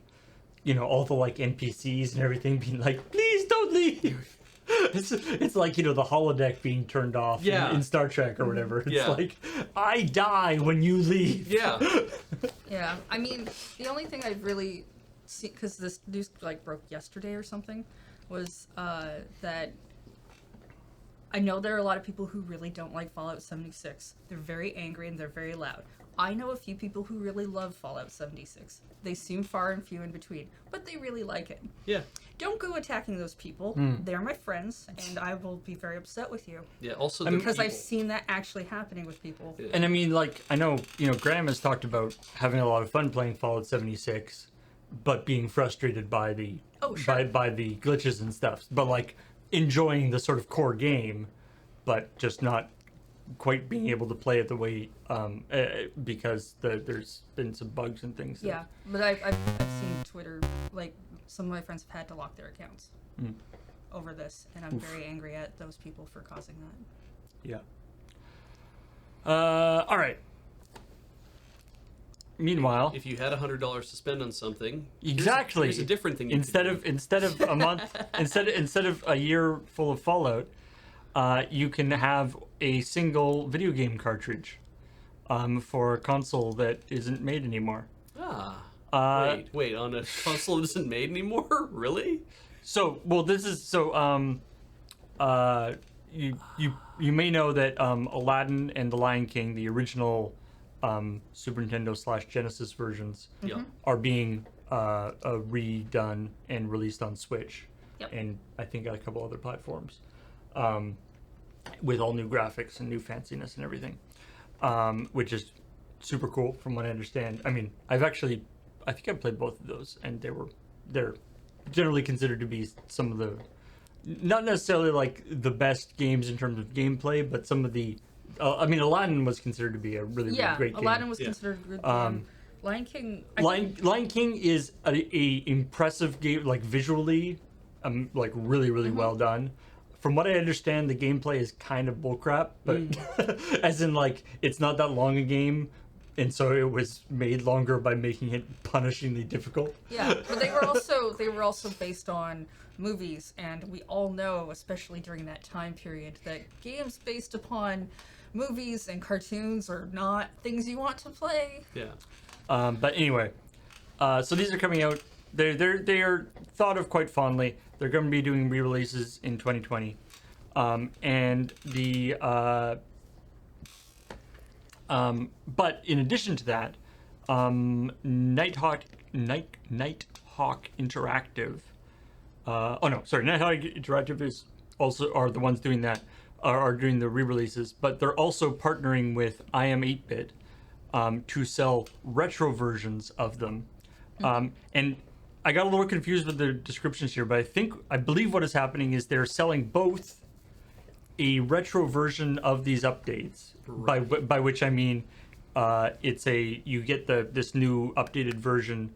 [SPEAKER 1] you know, all the like NPCs and everything being like, please don't leave. It's like, you know, the holodeck being turned off in Star Trek or whatever. It's like, I die when you leave.
[SPEAKER 3] Yeah.
[SPEAKER 2] Yeah, I mean, the only thing I've really seen, because this news like broke yesterday or something, was that I know there are a lot of people who really don't like Fallout 76. They're very angry and they're very loud. I know a few people who really love Fallout 76. They seem far and few in between, but they really like it.
[SPEAKER 3] Yeah.
[SPEAKER 2] Don't go attacking those people. They're my friends, and I will be very upset with you.
[SPEAKER 3] Yeah. Also,
[SPEAKER 2] Because I've seen that actually happening with people.
[SPEAKER 3] Yeah.
[SPEAKER 1] And I mean, like, I know, you know, Graham has talked about having a lot of fun playing Fallout 76, but being frustrated by the by the glitches and stuff. But like enjoying the sort of core game, but just not quite being able to play it the way because there's been some bugs and things.
[SPEAKER 2] Yeah, but I've seen Twitter, like, some of my friends have had to lock their accounts over this, and I'm very angry at those people for causing that.
[SPEAKER 1] Yeah. All right. Meanwhile,
[SPEAKER 3] if you had $100 to spend on something,
[SPEAKER 1] exactly,
[SPEAKER 3] here's a different thing.
[SPEAKER 1] Instead of a month, instead of a year full of Fallout, you can have a single video game cartridge for a console that isn't made anymore.
[SPEAKER 3] Wait, on a console that isn't made anymore? Really?
[SPEAKER 1] So, well, this is so. You may know that Aladdin and The Lion King, the original Super Nintendo / Genesis versions, are being redone and released on Switch, and I think a couple other platforms, with all new graphics and new fanciness and everything, which is super cool from what I understand. I mean, I think I've played both of those, and they're generally considered to be some of the, not necessarily like the best games in terms of gameplay, but some of the, I mean, Aladdin was considered to be a really great game.
[SPEAKER 2] Aladdin was considered a good game. Lion King.
[SPEAKER 1] Lion King is a impressive game, like visually, like really well done. From what I understand, the gameplay is kind of bullcrap, but as in like it's not that long a game, and so it was made longer by making it punishingly difficult.
[SPEAKER 2] Yeah, but they were also based on movies, and we all know, especially during that time period, that games based upon movies and cartoons are not things you want to play.
[SPEAKER 3] Yeah.
[SPEAKER 1] But anyway, so these are coming out. They are thought of quite fondly. They're going to be doing re-releases in 2020, and but in addition to that, Nighthawk Interactive. Nighthawk Interactive is also are the ones doing that, are doing the re-releases, but they're also partnering with I Am 8-Bit to sell retro versions of them, and I got a little confused with the descriptions here, but I believe what is happening is they're selling both a retro version of these updates, by which I mean you get this new updated version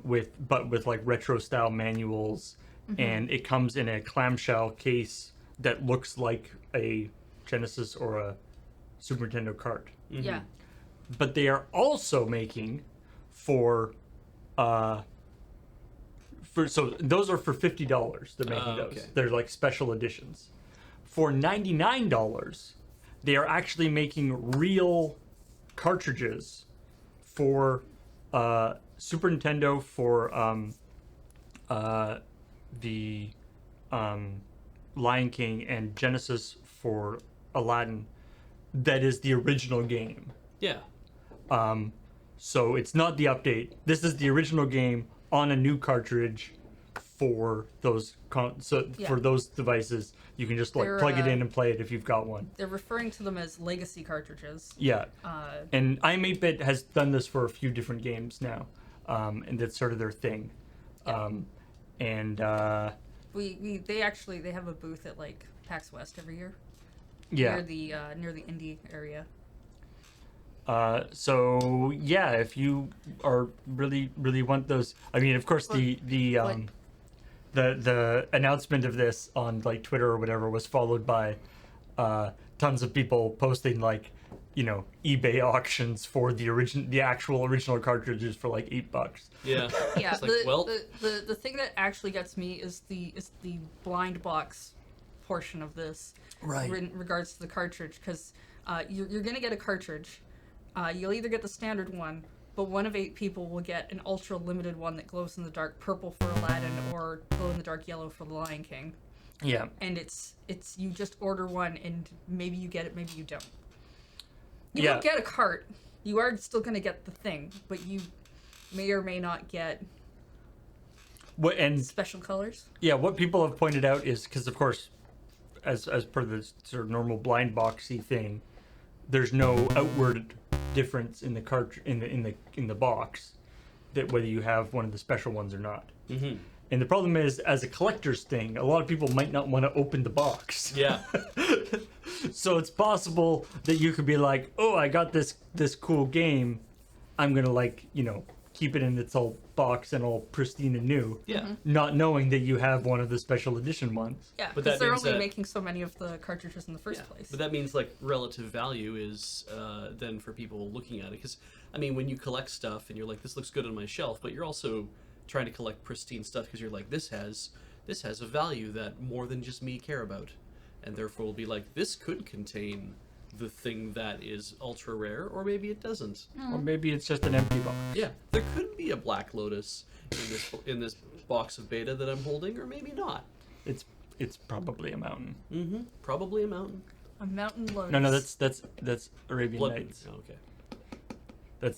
[SPEAKER 1] with like retro style manuals, and it comes in a clamshell case that looks like a Genesis or a Super Nintendo cart.
[SPEAKER 2] Yeah.
[SPEAKER 1] But they are also making so those are for $50. They're making those.
[SPEAKER 3] Okay.
[SPEAKER 1] They're like special editions. For $99, they are actually making real cartridges for Super Nintendo, for the Lion King, and Genesis for Aladdin. That is the original game.
[SPEAKER 3] Yeah.
[SPEAKER 1] So it's not the update. This is the original game on a new cartridge for those for those devices. You can just
[SPEAKER 2] They're,
[SPEAKER 1] plug it in and play it if you've got one.
[SPEAKER 2] They're referring to them as legacy cartridges.
[SPEAKER 1] Yeah. And I'm8bit has done this for a few different games now, and that's sort of their thing. And
[SPEAKER 2] They have a booth at like PAX West every year.
[SPEAKER 1] yeah.
[SPEAKER 2] Near the indie area.
[SPEAKER 1] So yeah, if you are really want those, I mean, of course, the announcement of this on like Twitter or whatever was followed by tons of people posting like, eBay auctions for the actual original cartridges for like $8.
[SPEAKER 3] Yeah.
[SPEAKER 2] Yeah,
[SPEAKER 3] It's like,
[SPEAKER 2] the thing that actually gets me is the blind box portion of this,
[SPEAKER 1] Right.
[SPEAKER 2] in regards to the cartridge, because you're gonna get a cartridge. You'll either get the standard one, but one of 8 people will get an ultra limited one that glows in the dark purple for Aladdin or glow in the dark yellow for the Lion King.
[SPEAKER 1] Yeah.
[SPEAKER 2] And it's you just order one and maybe you get it, maybe you don't. You
[SPEAKER 1] Yeah.
[SPEAKER 2] won't get a cart. You are still gonna get the thing, but you may or may not get
[SPEAKER 1] And
[SPEAKER 2] special colors.
[SPEAKER 1] yeah, what people have pointed out is because, of course, as per the sort of normal blind boxy thing, there's no outward difference in the cartridge in the box, that whether you have one of the special ones or not.
[SPEAKER 3] Mm-hmm.
[SPEAKER 1] And the problem is, as a collector's thing, a lot of people might not want to open the box.
[SPEAKER 3] Yeah.
[SPEAKER 1] So it's possible that you could be like, oh, I got this cool game, I'm gonna keep it in its whole box and all pristine and new,
[SPEAKER 3] Yeah.
[SPEAKER 2] Mm-hmm.
[SPEAKER 1] not knowing that you have one of the special edition ones.
[SPEAKER 2] Yeah,
[SPEAKER 3] But
[SPEAKER 2] because
[SPEAKER 3] that
[SPEAKER 2] they're
[SPEAKER 3] means
[SPEAKER 2] only
[SPEAKER 3] that-
[SPEAKER 2] making so many of the cartridges in the first
[SPEAKER 3] Yeah.
[SPEAKER 2] place.
[SPEAKER 3] But that means like relative value is then for people looking at it, because I mean, when you collect stuff and you're like, this looks good on my shelf, but you're also trying to collect pristine stuff because you're like, this has a value that more than just me care about, and therefore will be like, this could contain the thing that is ultra rare, or maybe it doesn't.
[SPEAKER 1] Or maybe it's just an empty box.
[SPEAKER 3] Yeah, there could be a Black Lotus in this box of beta that I'm holding, or maybe not.
[SPEAKER 1] It's probably a mountain.
[SPEAKER 3] Mm-hmm. Probably a mountain.
[SPEAKER 2] A mountain lotus.
[SPEAKER 1] No, that's Arabian
[SPEAKER 3] Blood.
[SPEAKER 1] Nights.
[SPEAKER 3] Oh, okay.
[SPEAKER 1] That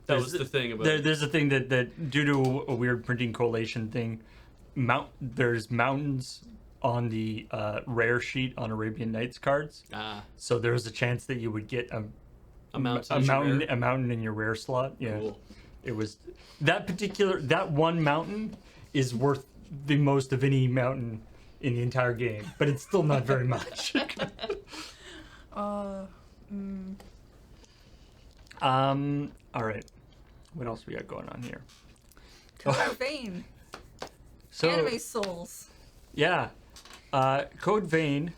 [SPEAKER 3] That was the thing about.
[SPEAKER 1] There's a thing that due to a weird printing collation thing, there's mountains on the rare sheet on Arabian Nights cards. So there was a chance that you would get
[SPEAKER 3] A mountain.
[SPEAKER 1] a mountain in your rare slot. Yeah,
[SPEAKER 3] Cool.
[SPEAKER 1] it was that one mountain is worth the most of any mountain in the entire game, but it's still not very much. All right. What else we got going on here?
[SPEAKER 2] Code Vein.
[SPEAKER 1] So
[SPEAKER 2] Anime Souls.
[SPEAKER 1] yeah, Code Vein.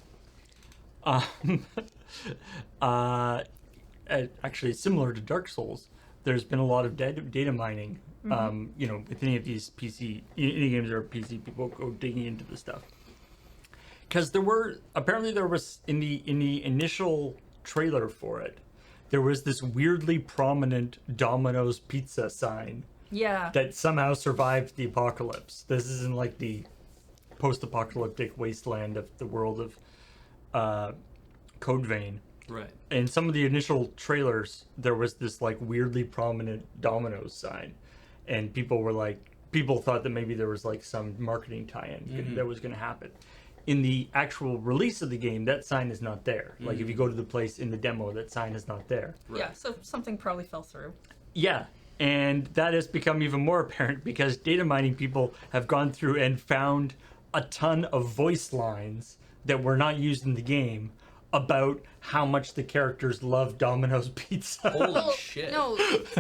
[SPEAKER 1] Actually, similar to Dark Souls, there's been a lot of data mining. With any of these any games that are PC, people go digging into the stuff. Because there was in the initial trailer for it, there was this weirdly prominent Domino's pizza sign
[SPEAKER 2] Yeah.
[SPEAKER 1] that somehow survived the apocalypse. This isn't like the post-apocalyptic wasteland of the world of Code Vein.
[SPEAKER 3] Right.
[SPEAKER 1] In some of the initial trailers, there was this like weirdly prominent Domino's sign, and people thought that maybe there was like some marketing tie-in that was going to happen. In the actual release of the game, that sign is not there. Like if you go to the place in the demo, that sign is not there.
[SPEAKER 2] Yeah, so something probably fell through.
[SPEAKER 1] Yeah, and that has become even more apparent because data mining people have gone through and found a ton of voice lines that were not used in the game about how much the characters love Domino's pizza.
[SPEAKER 3] Holy shit.
[SPEAKER 2] No,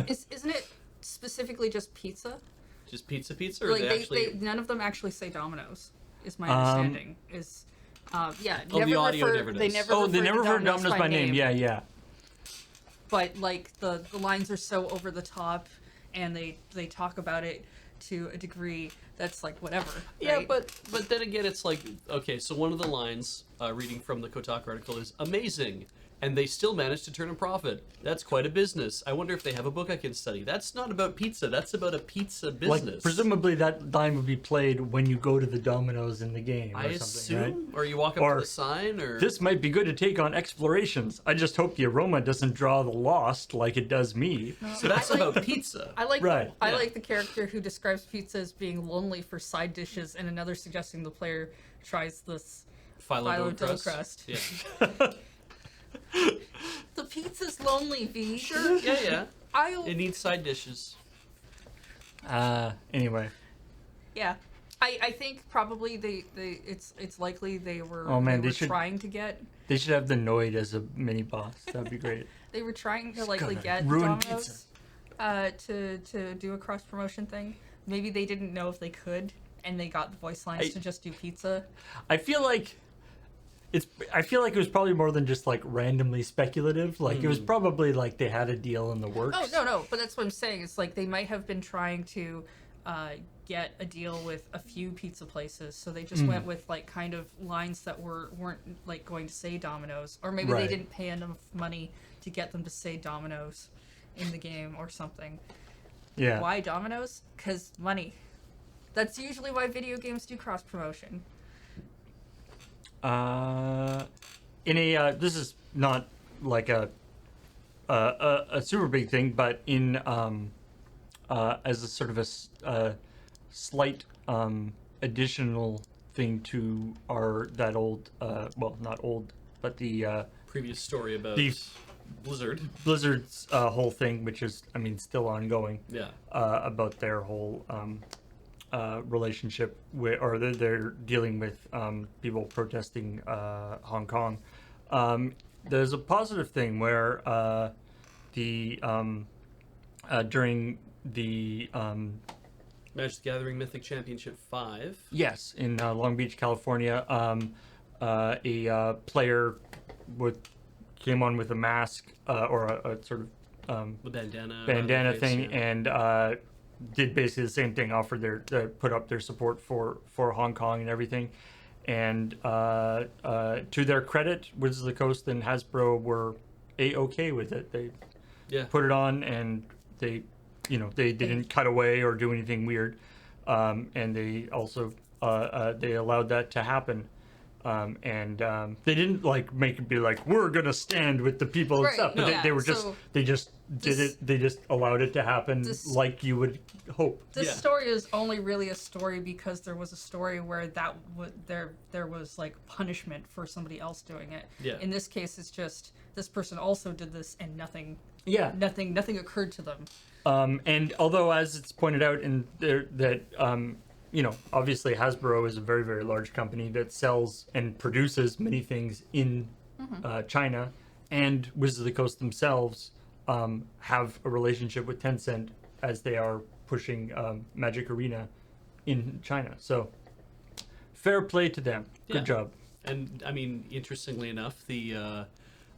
[SPEAKER 2] isn't it specifically just pizza?
[SPEAKER 3] Just pizza, or
[SPEAKER 2] Like
[SPEAKER 3] they actually?
[SPEAKER 2] none of them actually say Domino's. Is my understanding yeah.
[SPEAKER 3] Oh, the audio never
[SPEAKER 2] They
[SPEAKER 3] does.
[SPEAKER 2] never.
[SPEAKER 1] They never
[SPEAKER 2] refer
[SPEAKER 1] refer to Domino's by name. Yeah.
[SPEAKER 2] But like the lines are so over the top, and they talk about it to a degree that's like whatever.
[SPEAKER 3] Yeah,
[SPEAKER 2] right?
[SPEAKER 3] but then again, it's like, okay, so one of the lines, reading from the Kotaku article, is amazing. and they still manage to turn a profit. That's quite a business. I wonder if they have a book I can study. That's not about pizza. That's about a pizza business.
[SPEAKER 1] Like, presumably that line would be played when you go to the Domino's in the game or
[SPEAKER 3] I
[SPEAKER 1] something,
[SPEAKER 3] assume,
[SPEAKER 1] right?
[SPEAKER 3] or you walk up
[SPEAKER 1] Or
[SPEAKER 3] to the sign, or
[SPEAKER 1] This might be good to take on explorations. I just hope the aroma doesn't draw the lost like it does me.
[SPEAKER 3] so that's about pizza.
[SPEAKER 2] I like
[SPEAKER 1] Right.
[SPEAKER 2] I
[SPEAKER 3] Yeah.
[SPEAKER 2] like the character who describes pizza as being lonely for side dishes, and another suggesting the player tries this
[SPEAKER 3] Philo
[SPEAKER 2] dough
[SPEAKER 3] crust.
[SPEAKER 2] crust.
[SPEAKER 3] Yeah,
[SPEAKER 2] The pizza's lonely, V.
[SPEAKER 3] sure. Yeah.
[SPEAKER 2] I'll
[SPEAKER 3] It needs side dishes.
[SPEAKER 1] Anyway.
[SPEAKER 2] yeah. I think probably it's likely they were
[SPEAKER 1] Oh, man,
[SPEAKER 2] they
[SPEAKER 1] they
[SPEAKER 2] were
[SPEAKER 1] should-
[SPEAKER 2] trying to get
[SPEAKER 1] They should have the Noid as a mini boss. That'd be great.
[SPEAKER 2] they were trying to likely
[SPEAKER 1] gonna
[SPEAKER 2] get
[SPEAKER 1] ruin
[SPEAKER 2] Domino's to do a cross promotion thing. Maybe they didn't know if they could, and they got the voice lines to just do pizza.
[SPEAKER 1] I feel like it was probably more than just like randomly speculative. Like it was probably like they had a deal in the works.
[SPEAKER 2] Oh no, but that's what I'm saying. It's like they might have been trying to get a deal with a few pizza places, so they just went with like kind of lines that weren't like going to say Domino's, or maybe they
[SPEAKER 1] Right.
[SPEAKER 2] didn't pay enough money to get them to say Domino's in the game or something.
[SPEAKER 1] Yeah.
[SPEAKER 2] Why Domino's? 'Cause money. That's usually why video games do cross promotion.
[SPEAKER 1] In a this is not like a super big thing, but in as a sort of a slight additional thing to that old well, not old, but the
[SPEAKER 3] Previous story about
[SPEAKER 1] The-
[SPEAKER 3] Blizzard.
[SPEAKER 1] Blizzard's whole thing, which is still ongoing.
[SPEAKER 3] Yeah.
[SPEAKER 1] About their whole relationship with, or they're dealing with people protesting Hong Kong. There's a positive thing where during the
[SPEAKER 3] Magic the Gathering Mythic Championship 5.
[SPEAKER 1] yes, in Long Beach, California, a player came on with a mask or a sort of
[SPEAKER 3] The bandana.
[SPEAKER 1] bandana
[SPEAKER 3] around the face,
[SPEAKER 1] thing,
[SPEAKER 3] yeah.
[SPEAKER 1] and did basically the same thing. Offered put up their support for Hong Kong and everything. And to their credit, Wizards of the Coast and Hasbro were okay with it. They
[SPEAKER 3] Yeah.
[SPEAKER 1] put it on, and they didn't cut away or do anything weird. And they also they allowed that to happen. And they didn't like make it be like, we're gonna stand with the people and
[SPEAKER 2] Right,
[SPEAKER 1] stuff. But
[SPEAKER 2] no.
[SPEAKER 1] they were
[SPEAKER 2] So
[SPEAKER 1] they just did
[SPEAKER 2] this-
[SPEAKER 1] it. They just allowed it to happen like you would hope.
[SPEAKER 2] This
[SPEAKER 3] Yeah.
[SPEAKER 2] story is only really a story because there was a story where there was like punishment for somebody else doing it.
[SPEAKER 3] Yeah.
[SPEAKER 2] In this case, it's just this person also did this and nothing
[SPEAKER 1] Yeah.
[SPEAKER 2] occurred to them.
[SPEAKER 1] And although, as it's pointed out in there, that obviously Hasbro is a very, very large company that sells and produces many things in China, and Wizards of the Coast themselves have a relationship with Tencent as they are pushing Magic Arena in China. So fair play to them. Good
[SPEAKER 3] Yeah.
[SPEAKER 1] job.
[SPEAKER 3] And I mean, interestingly enough, the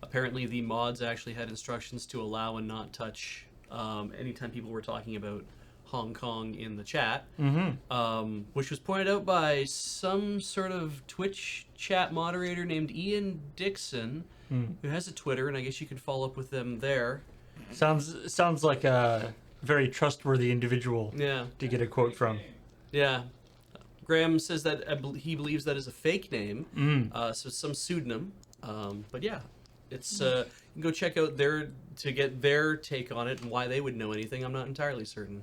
[SPEAKER 3] apparently the mods actually had instructions to allow and not touch anytime people were talking about Hong Kong in the chat, which was pointed out by some sort of Twitch chat moderator named Ian Dixon, who has a Twitter, and I guess you could follow up with them there.
[SPEAKER 1] Sounds like a very trustworthy individual
[SPEAKER 3] Yeah,
[SPEAKER 1] to get a quote from.
[SPEAKER 3] yeah. Graham says that he believes that is a fake name, so it's some pseudonym. But yeah, it's you can go check out to get their take on it and why they would know anything. I'm not entirely certain.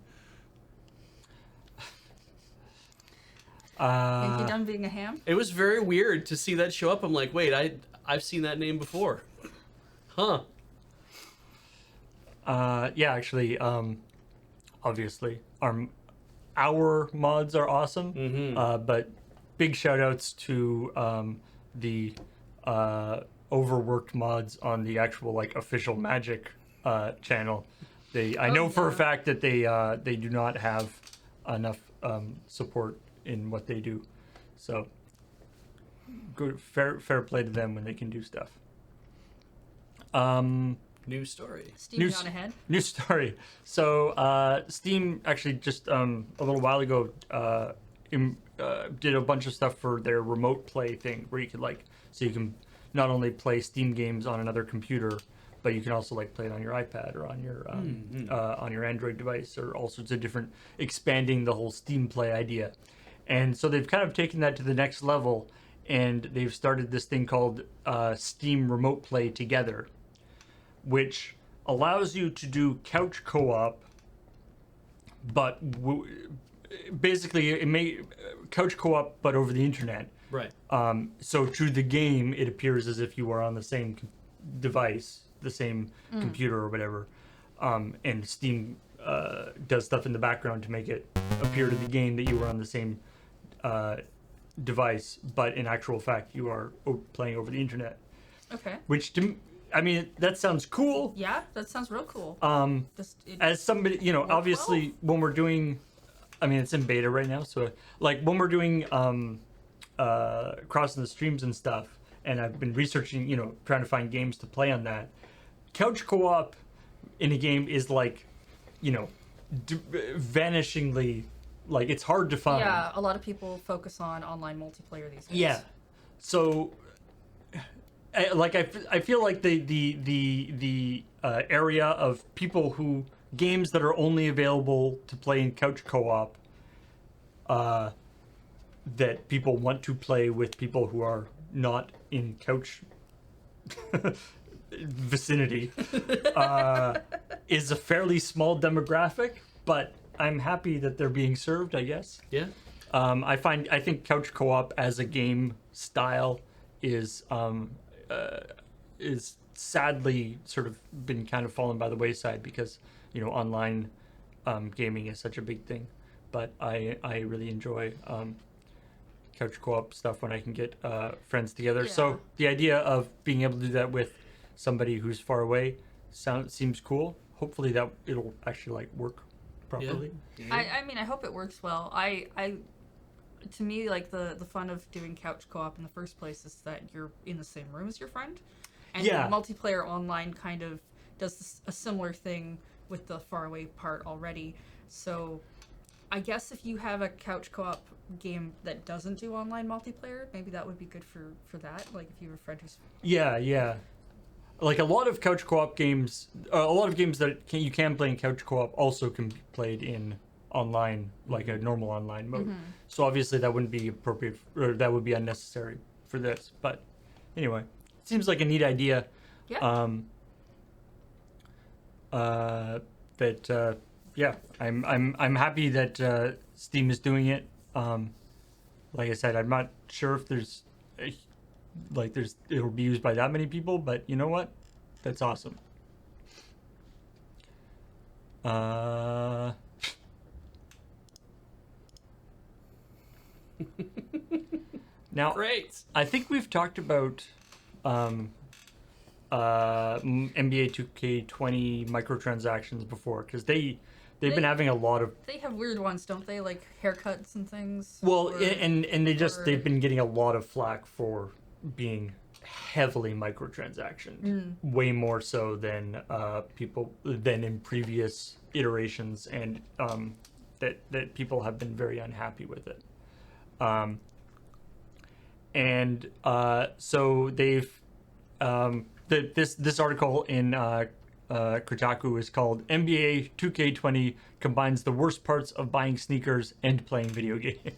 [SPEAKER 2] Are you done being a ham?
[SPEAKER 3] It was very weird to see that show up. I'm like, wait, I've seen that name before, huh?
[SPEAKER 1] Yeah, actually, obviously, our mods are awesome. But big shout outs to the overworked mods on the actual like official Magic channel. I know for a fact that they do not have enough support in what they do. So good, fair play to them when they can do stuff.
[SPEAKER 3] New story.
[SPEAKER 2] Steaming on ahead.
[SPEAKER 1] New story. So Steam actually just a little while ago did a bunch of stuff for their remote play thing, where you could you can not only play Steam games on another computer, but you can also like play it on your iPad or on your Android device, or all sorts of different, expanding the whole Steam Play idea. And so they've kind of taken that to the next level, and they've started this thing called Steam Remote Play Together, which allows you to do couch co-op, but basically it may couch co-op, but over the internet.
[SPEAKER 3] Right.
[SPEAKER 1] So to the game, it appears as if you are on the same device, the same computer or whatever, and Steam does stuff in the background to make it appear to the game that you were on the same device, but in actual fact you are playing over the internet.
[SPEAKER 2] Okay.
[SPEAKER 1] Which, I mean, that sounds cool.
[SPEAKER 2] Yeah, that sounds real cool.
[SPEAKER 1] As somebody, you know, obviously when we're doing, I mean, it's in beta right now, so like when we're doing crossing the streams and stuff, and I've been researching, you know, trying to find games to play on that. Couch co-op in a game is like, you know, vanishingly, like, it's hard to find.
[SPEAKER 2] Yeah, a lot of people focus on online multiplayer these days.
[SPEAKER 1] Yeah, so I feel like the area of people who games that are only available to play in couch co-op, that people want to play with people who are not in couch vicinity, is a fairly small demographic, but I'm happy that they're being served, I guess.
[SPEAKER 3] Yeah.
[SPEAKER 1] I think couch co-op as a game style is sadly sort of been kind of fallen by the wayside because, you know, online gaming is such a big thing. But I really enjoy couch co-op stuff when I can get friends together.
[SPEAKER 2] Yeah.
[SPEAKER 1] So the idea of being able to do that with somebody who's far away seems cool. Hopefully that it'll actually like work properly.
[SPEAKER 3] Yeah.
[SPEAKER 2] I mean, I hope it works well. To me, like the fun of doing couch co-op in the first place is that you're in the same room as your friend, and
[SPEAKER 1] Yeah.
[SPEAKER 2] multiplayer online kind of does a similar thing with the faraway part already. So, I guess if you have a couch co-op game that doesn't do online multiplayer, maybe that would be good for that. Like if you have a friend who's
[SPEAKER 1] Yeah. Like a lot of couch co-op games, a lot of games that you can play in couch co-op also can be played in online, like a normal online mode. So obviously that wouldn't be appropriate, or that would be unnecessary for this. But anyway, it seems like a neat idea.
[SPEAKER 2] yeah.
[SPEAKER 1] Yeah, I'm happy that Steam is doing it. Like I said, I'm not sure if it'll be used by that many people, but you know what? That's awesome. Now,
[SPEAKER 3] Great.
[SPEAKER 1] I think we've talked about NBA 2K20 microtransactions before, because they've been having a lot of,
[SPEAKER 2] They have weird ones, don't they? Like haircuts and things.
[SPEAKER 1] well,
[SPEAKER 2] or-
[SPEAKER 1] and
[SPEAKER 2] or-
[SPEAKER 1] they've been getting a lot of flack for being heavily microtransaction, way more so than than in previous iterations, and that people have been very unhappy with it. So they've this article in Kotaku is called NBA 2K20 combines the worst parts of buying sneakers and playing video games.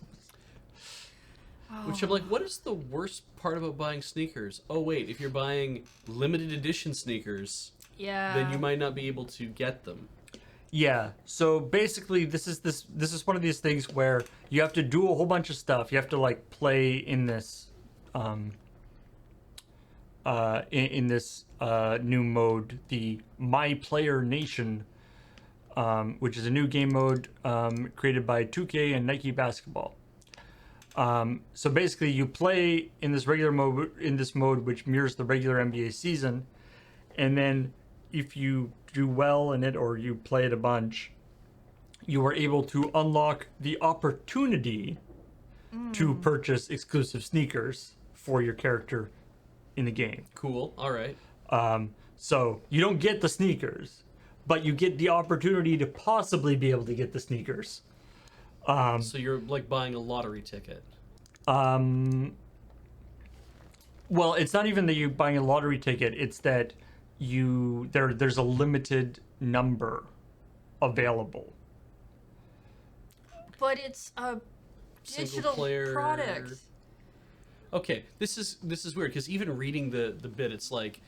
[SPEAKER 3] Which I'm like, what is the worst part about buying sneakers? Oh wait, if you're buying limited edition sneakers,
[SPEAKER 2] yeah.
[SPEAKER 3] then you might not be able to get them.
[SPEAKER 1] Yeah. So basically, this is one of these things where you have to do a whole bunch of stuff. You have to like play in this in this new mode, the My Player Nation, which is a new game mode created by 2K and Nike Basketball. So basically, you play in this mode, which mirrors the regular NBA season, and then if you do well in it or you play it a bunch, you are able to unlock the opportunity to purchase exclusive sneakers for your character in the game.
[SPEAKER 3] Cool. All right.
[SPEAKER 1] So you don't get the sneakers, but you get the opportunity to possibly be able to get the sneakers.
[SPEAKER 3] So you're like buying a lottery ticket.
[SPEAKER 1] Well, it's not even that you're buying a lottery ticket. It's that there's a limited number available.
[SPEAKER 2] But it's a digital
[SPEAKER 3] Single-player-
[SPEAKER 2] product.
[SPEAKER 3] Okay, this is weird because even reading the bit, it's like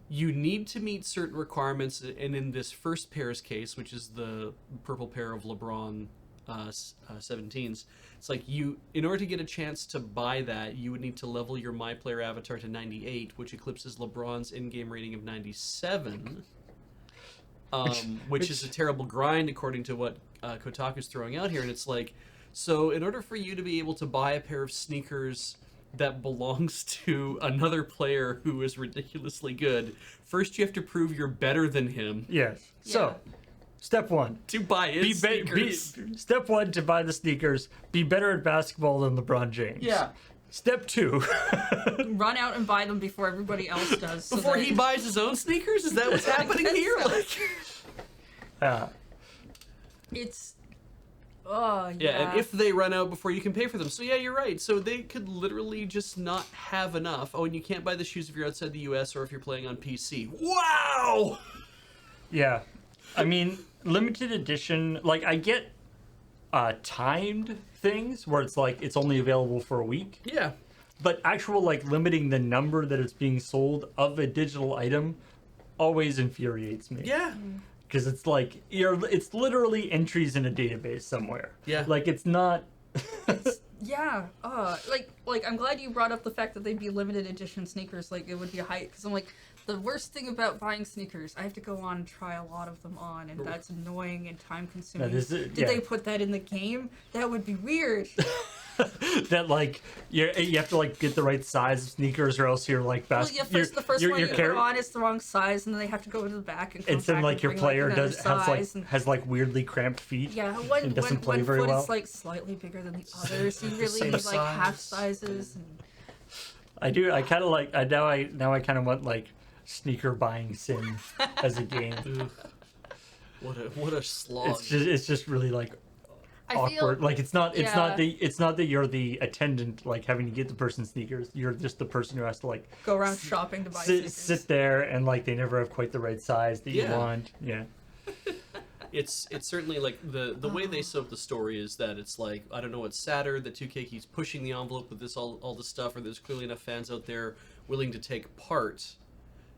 [SPEAKER 3] you need to meet certain requirements, and in this first pair's case, which is the purple pair of LeBron 17s, it's like in order to get a chance to buy that, you would need to level your My Player avatar to 98, which eclipses LeBron's in-game rating of 97. Which is a terrible grind according to what Kotaku's throwing out here, and it's like, so in order for you to be able to buy a pair of sneakers that belongs to another player who is ridiculously good, first you have to prove you're better than him
[SPEAKER 1] Yes. So, step one.
[SPEAKER 3] to buy his sneakers.
[SPEAKER 1] Step one to buy the sneakers. Be better at basketball than LeBron James.
[SPEAKER 3] Yeah.
[SPEAKER 1] Step two.
[SPEAKER 2] Run out and buy them before everybody else does. So
[SPEAKER 3] Before
[SPEAKER 2] that-
[SPEAKER 3] he buys his own sneakers? Is that what's happening
[SPEAKER 2] guess
[SPEAKER 3] here?
[SPEAKER 2] so.
[SPEAKER 3] Like,
[SPEAKER 2] It's. Oh, yeah.
[SPEAKER 3] yeah, and if they run out before you can pay for them. So yeah, you're right. So they could literally just not have enough. Oh, and you can't buy the shoes if you're outside the US or if you're playing on PC. Wow!
[SPEAKER 1] Yeah. I mean, limited edition, like, I get timed things where it's like it's only available for a week.
[SPEAKER 3] Yeah.
[SPEAKER 1] But actual, like, limiting the number that it's being sold of a digital item always infuriates me.
[SPEAKER 3] Yeah.
[SPEAKER 1] Because it's like, it's literally entries in a database somewhere.
[SPEAKER 3] Yeah.
[SPEAKER 1] Like, it's not.
[SPEAKER 2] Yeah, like I'm glad you brought up the fact that they'd be limited edition sneakers. Like it would be a hype because I'm like, the worst thing about buying sneakers, I have to go on and try a lot of them on, and that's annoying and time consuming. Did
[SPEAKER 1] yeah.
[SPEAKER 2] they put that in the game? That would be weird.
[SPEAKER 1] That, like, you have to, like, get the right size of sneakers, or else you're like
[SPEAKER 2] Well, yeah, the first one you put on is the wrong size, and then they have to go to the back and come
[SPEAKER 1] and then,
[SPEAKER 2] back
[SPEAKER 1] like,
[SPEAKER 2] and
[SPEAKER 1] your
[SPEAKER 2] bring,
[SPEAKER 1] player
[SPEAKER 2] another
[SPEAKER 1] has
[SPEAKER 2] size,
[SPEAKER 1] like weirdly cramped feet.
[SPEAKER 2] yeah,
[SPEAKER 1] and doesn't play
[SPEAKER 2] one
[SPEAKER 1] very
[SPEAKER 2] foot
[SPEAKER 1] well.
[SPEAKER 2] is like slightly bigger than the others. You really
[SPEAKER 3] Same
[SPEAKER 2] need like half
[SPEAKER 3] size.
[SPEAKER 2] sizes. And...
[SPEAKER 1] I kind of like. Now I kind of want, like, sneaker buying sim as a game.
[SPEAKER 3] Ugh. What a slog.
[SPEAKER 1] It's just really, like, awkward. Like, it's not that you're the attendant, like, having to get the person's sneakers. You're just the person who has to, like,
[SPEAKER 2] Go around shopping to buy sneakers.
[SPEAKER 1] sit there, and, like, they never have quite the right size that you
[SPEAKER 3] Yeah.
[SPEAKER 1] want. Yeah.
[SPEAKER 3] It's certainly like the way they set up the story is that it's like, I don't know what's sadder, that 2K keeps pushing the envelope with this all this stuff, or there's clearly enough fans out there willing to take part,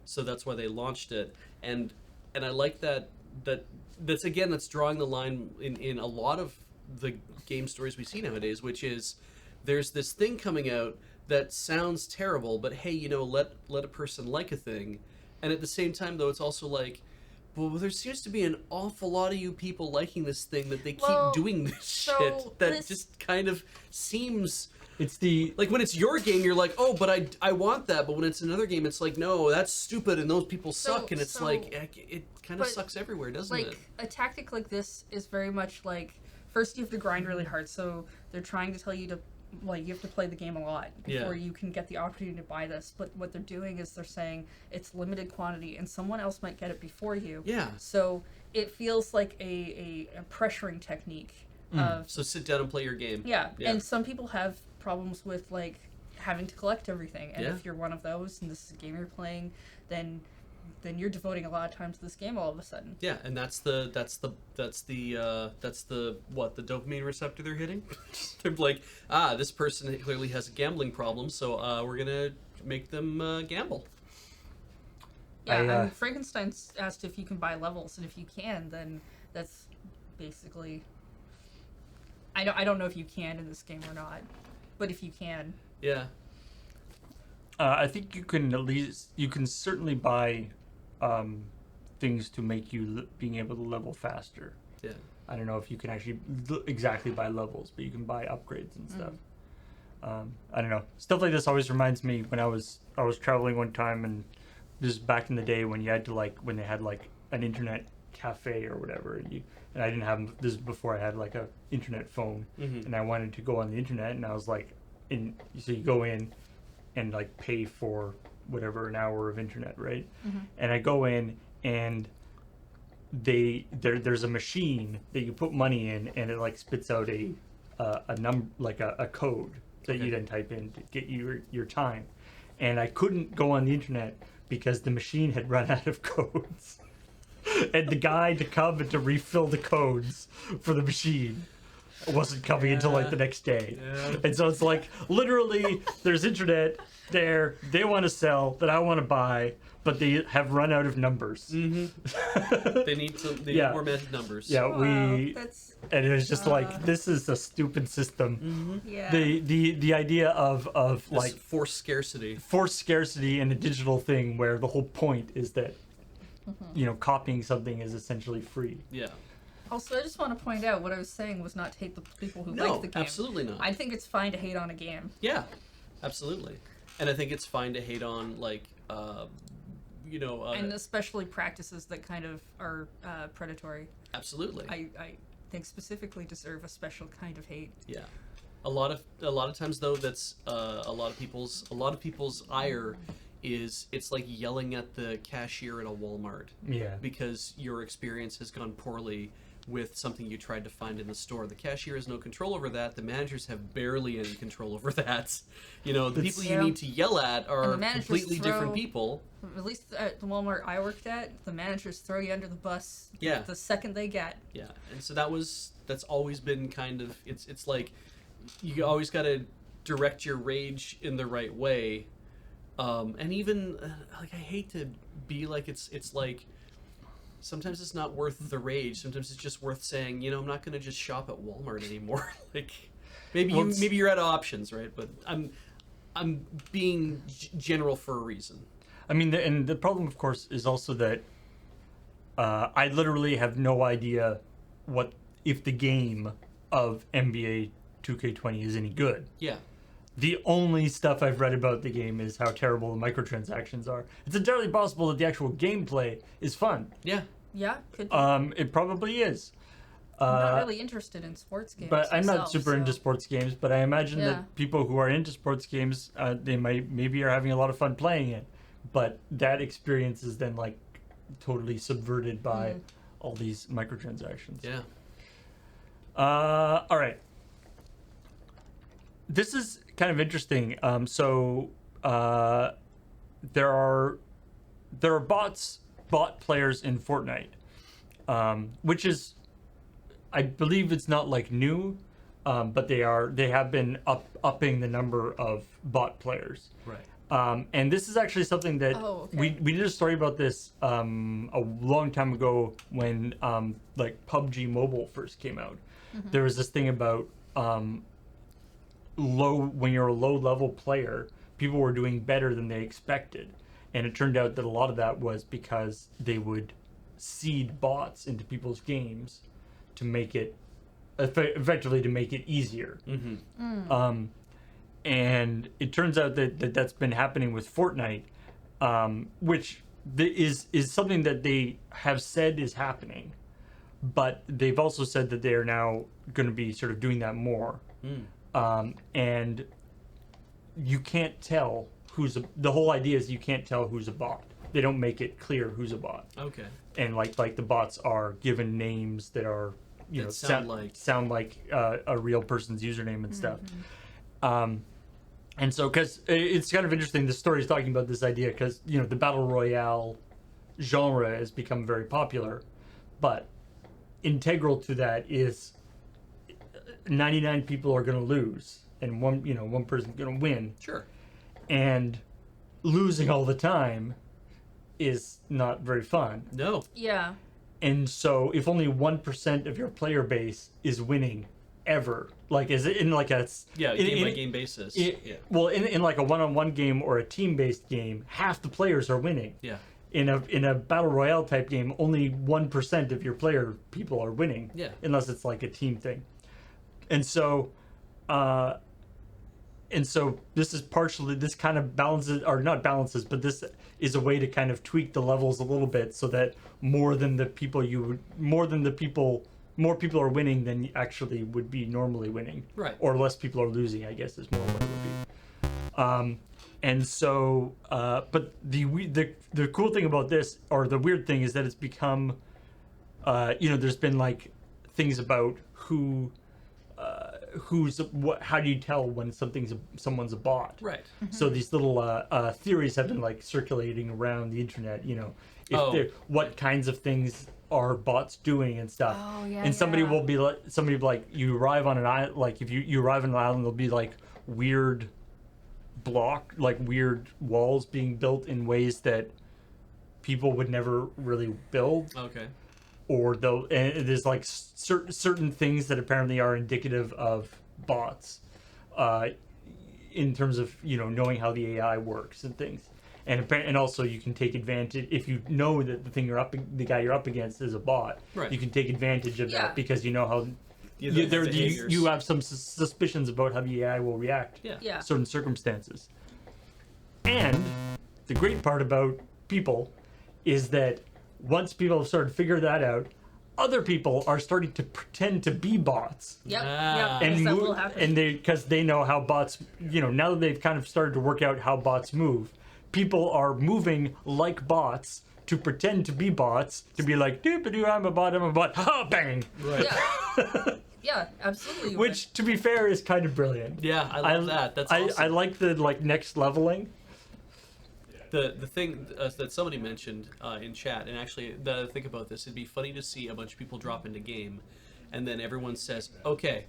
[SPEAKER 3] so that's why they launched it. And I like that's drawing the line in a lot of the game stories we see nowadays, which is there's this thing coming out that sounds terrible, but hey, let a person like a thing, and at the same time though, it's also like, well, there seems to be an awful lot of you people liking this thing that they keep doing this shit that just kind of seems...
[SPEAKER 1] It's the...
[SPEAKER 3] Like, when it's your game, you're like, oh, but I want that. But when it's another game, it's like, no, that's stupid and those people suck. And it's like, it kind of sucks everywhere, doesn't it?
[SPEAKER 2] Like, a tactic like this is very much like, first you have to grind really hard. So they're trying to tell you to, like, you have to play the game a lot before you can get the opportunity to buy this. But what they're doing is they're saying it's limited quantity and someone else might get it before you.
[SPEAKER 3] Yeah.
[SPEAKER 2] So it feels like a pressuring technique of...
[SPEAKER 3] So sit down and play your game.
[SPEAKER 2] Yeah, and some people have problems with, like, having to collect everything. And
[SPEAKER 3] Yeah.
[SPEAKER 2] if you're one of those and this is a game you're playing, then you're devoting a lot of time to this game all of a sudden.
[SPEAKER 3] Yeah, and that's the what, the dopamine receptor they're hitting? They're like, this person clearly has a gambling problem, so we're gonna make them gamble.
[SPEAKER 2] Yeah, and Frankenstein's asked if you can buy levels, and if you can, then that's basically... I don't know if you can in this game or not, but if you can...
[SPEAKER 3] Yeah.
[SPEAKER 1] I think you can certainly buy things to make you being able to level faster.
[SPEAKER 3] Yeah.
[SPEAKER 1] I don't know if you can actually exactly buy levels, but you can buy upgrades and stuff. I don't know. Stuff like this always reminds me when I was traveling one time, and this is back in the day when you had to, like, when they had, like, an internet cafe or whatever, and I didn't have, this is before I had, like, a internet phone, and I wanted to go on the internet, and I was like, so you go in and, like, pay for whatever, an hour of internet, right? And I go in, and there's a machine that you put money in, and it, like, spits out a number, like a code that you then type in to get your time. and I couldn't go on the internet because the machine had run out of codes. And the guy to come and to refill the codes for the machine wasn't coming until like the next day.
[SPEAKER 3] Yeah.
[SPEAKER 1] And so it's like literally there's internet there they want to sell that I want to buy, but they have run out of numbers.
[SPEAKER 3] They need need
[SPEAKER 1] Yeah.
[SPEAKER 3] more magic numbers.
[SPEAKER 1] Yeah,
[SPEAKER 2] Wow, that's
[SPEAKER 1] and it was just like this is a stupid system.
[SPEAKER 2] yeah.
[SPEAKER 1] The idea of
[SPEAKER 3] This
[SPEAKER 1] like
[SPEAKER 3] forced scarcity.
[SPEAKER 1] forced scarcity in a digital thing where the whole point is that copying something is essentially free.
[SPEAKER 3] Yeah.
[SPEAKER 2] Also, I just want to point out what I was saying was not to hate the people who
[SPEAKER 3] No,
[SPEAKER 2] like the game.
[SPEAKER 3] absolutely not.
[SPEAKER 2] I think it's fine to hate on a game.
[SPEAKER 3] Yeah, absolutely. And I think it's fine to hate on like
[SPEAKER 2] And especially practices that kind of are predatory.
[SPEAKER 3] absolutely.
[SPEAKER 2] I think specifically deserve a special kind of hate.
[SPEAKER 3] Yeah, a lot of times though, that's a lot of people's ire is it's like yelling at the cashier at a Walmart
[SPEAKER 1] Yeah.
[SPEAKER 3] because your experience has gone poorly with something you tried to find in the store. The cashier has no control over that. The managers have barely any control over that. The people you
[SPEAKER 2] Yeah.
[SPEAKER 3] need to yell at
[SPEAKER 2] And
[SPEAKER 3] are
[SPEAKER 2] the managers
[SPEAKER 3] completely different
[SPEAKER 2] throw-
[SPEAKER 3] people.
[SPEAKER 2] At least at the Walmart I worked at, the managers throw you under the bus
[SPEAKER 3] Yeah.
[SPEAKER 2] the second they get.
[SPEAKER 3] Yeah, and so that's always been kind of it's like you always got to direct your rage in the right way, and even like I hate to be like it's like sometimes it's not worth the rage. Sometimes it's just worth saying I'm not going to just shop at Walmart anymore. Like maybe
[SPEAKER 1] Well,
[SPEAKER 3] maybe you're out of options, right? But I'm being general for a reason.
[SPEAKER 1] I mean, and the problem, of course, is also that I literally have no idea what if the game of NBA 2K20 is any good.
[SPEAKER 3] Yeah.
[SPEAKER 1] The only stuff I've read about the game is how terrible the microtransactions are. It's entirely possible that the actual gameplay is fun.
[SPEAKER 3] Yeah.
[SPEAKER 2] Yeah, could be.
[SPEAKER 1] It probably is.
[SPEAKER 2] I'm not really interested in sports games.
[SPEAKER 1] But I'm not
[SPEAKER 2] myself,
[SPEAKER 1] super into
[SPEAKER 2] so-
[SPEAKER 1] sports games, but I imagine
[SPEAKER 2] Yeah.
[SPEAKER 1] that people who are into sports games, they maybe are having a lot of fun playing it. But that experience is then like totally subverted by all these microtransactions.
[SPEAKER 3] Yeah.
[SPEAKER 1] All right. This is kind of interesting. There are bot players in Fortnite, which is, I believe it's not like new, but they have been upping the number of bot players.
[SPEAKER 3] Right.
[SPEAKER 1] And this is actually something that we did a story about this a long time ago when like PUBG Mobile first came out. There was this thing about when you're a low level player, people were doing better than they expected, and it turned out that a lot of that was because they would seed bots into people's games to make it effectively to make it easier. And it turns out that that's been happening with Fortnite, which is something that they have said is happening, but they've also said that they are now going to be sort of doing that more. And you can't tell the whole idea is you can't tell who's a bot. They don't make it clear who's a bot.
[SPEAKER 3] Okay.
[SPEAKER 1] And like the bots are given names that are sound like a real person's username and stuff. And so, because it's kind of interesting, the story is talking about this idea because, the Battle Royale genre has become very popular, but integral to that is 99 people are going to lose and one person's going to win.
[SPEAKER 3] Sure.
[SPEAKER 1] And losing all the time is not very fun.
[SPEAKER 3] No.
[SPEAKER 2] Yeah.
[SPEAKER 1] And so if only 1% of your player base is winning ever, like is it in like a
[SPEAKER 3] Game by game basis.
[SPEAKER 1] well in like a one-on-one game or a team-based game, half the players are winning.
[SPEAKER 3] Yeah.
[SPEAKER 1] In a battle royale type game, only 1% of your people are winning.
[SPEAKER 3] Yeah.
[SPEAKER 1] Unless it's like a team thing. And so this kind of balances, or not balances, but this is a way to kind of tweak the levels a little bit so that more people are winning than actually would be normally winning.
[SPEAKER 3] Right.
[SPEAKER 1] Or less people are losing, I guess is more what it would be. And so, but the cool thing about this, or the weird thing, is that it's become, there's been like things about who how do you tell when someone's a bot?
[SPEAKER 3] Right.
[SPEAKER 1] So these little theories have been like circulating around the internet. You know, what kinds of things are bots doing and stuff.
[SPEAKER 2] Oh, yeah,
[SPEAKER 1] and somebody
[SPEAKER 2] yeah.
[SPEAKER 1] will be like, you arrive on an island. Like if you arrive on an island, there'll be like weird weird walls being built in ways that people would never really build.
[SPEAKER 3] Okay.
[SPEAKER 1] Or there's like certain things that apparently are indicative of bots, in terms of knowing how the AI works and things, and also you can take advantage if you know that the guy you're up against is a bot.
[SPEAKER 3] Right.
[SPEAKER 1] You can take advantage of
[SPEAKER 2] Yeah.
[SPEAKER 1] that because you know how you have some suspicions about how the AI will react.
[SPEAKER 2] Yeah.
[SPEAKER 1] Certain circumstances. And the great part about people is that once people have started to figure that out, other people are starting to pretend to be bots.
[SPEAKER 2] Yep.
[SPEAKER 3] Ah.
[SPEAKER 2] Yep.
[SPEAKER 1] And
[SPEAKER 2] that
[SPEAKER 1] move,
[SPEAKER 2] will happen.
[SPEAKER 1] and because they know how bots, now that they've kind of started to work out how bots move, people are moving like bots to pretend to be bots, to be like, doo-ba-doo, I'm a bot, ha, bang.
[SPEAKER 3] Right.
[SPEAKER 2] Yeah. Yeah, absolutely.
[SPEAKER 1] Which, to be fair, is kind of brilliant.
[SPEAKER 3] Yeah, I love that. That's awesome.
[SPEAKER 1] I like the next leveling.
[SPEAKER 3] The thing that somebody mentioned in chat, and actually, that I think about this, it'd be funny to see a bunch of people drop into game, and then everyone says, "Okay,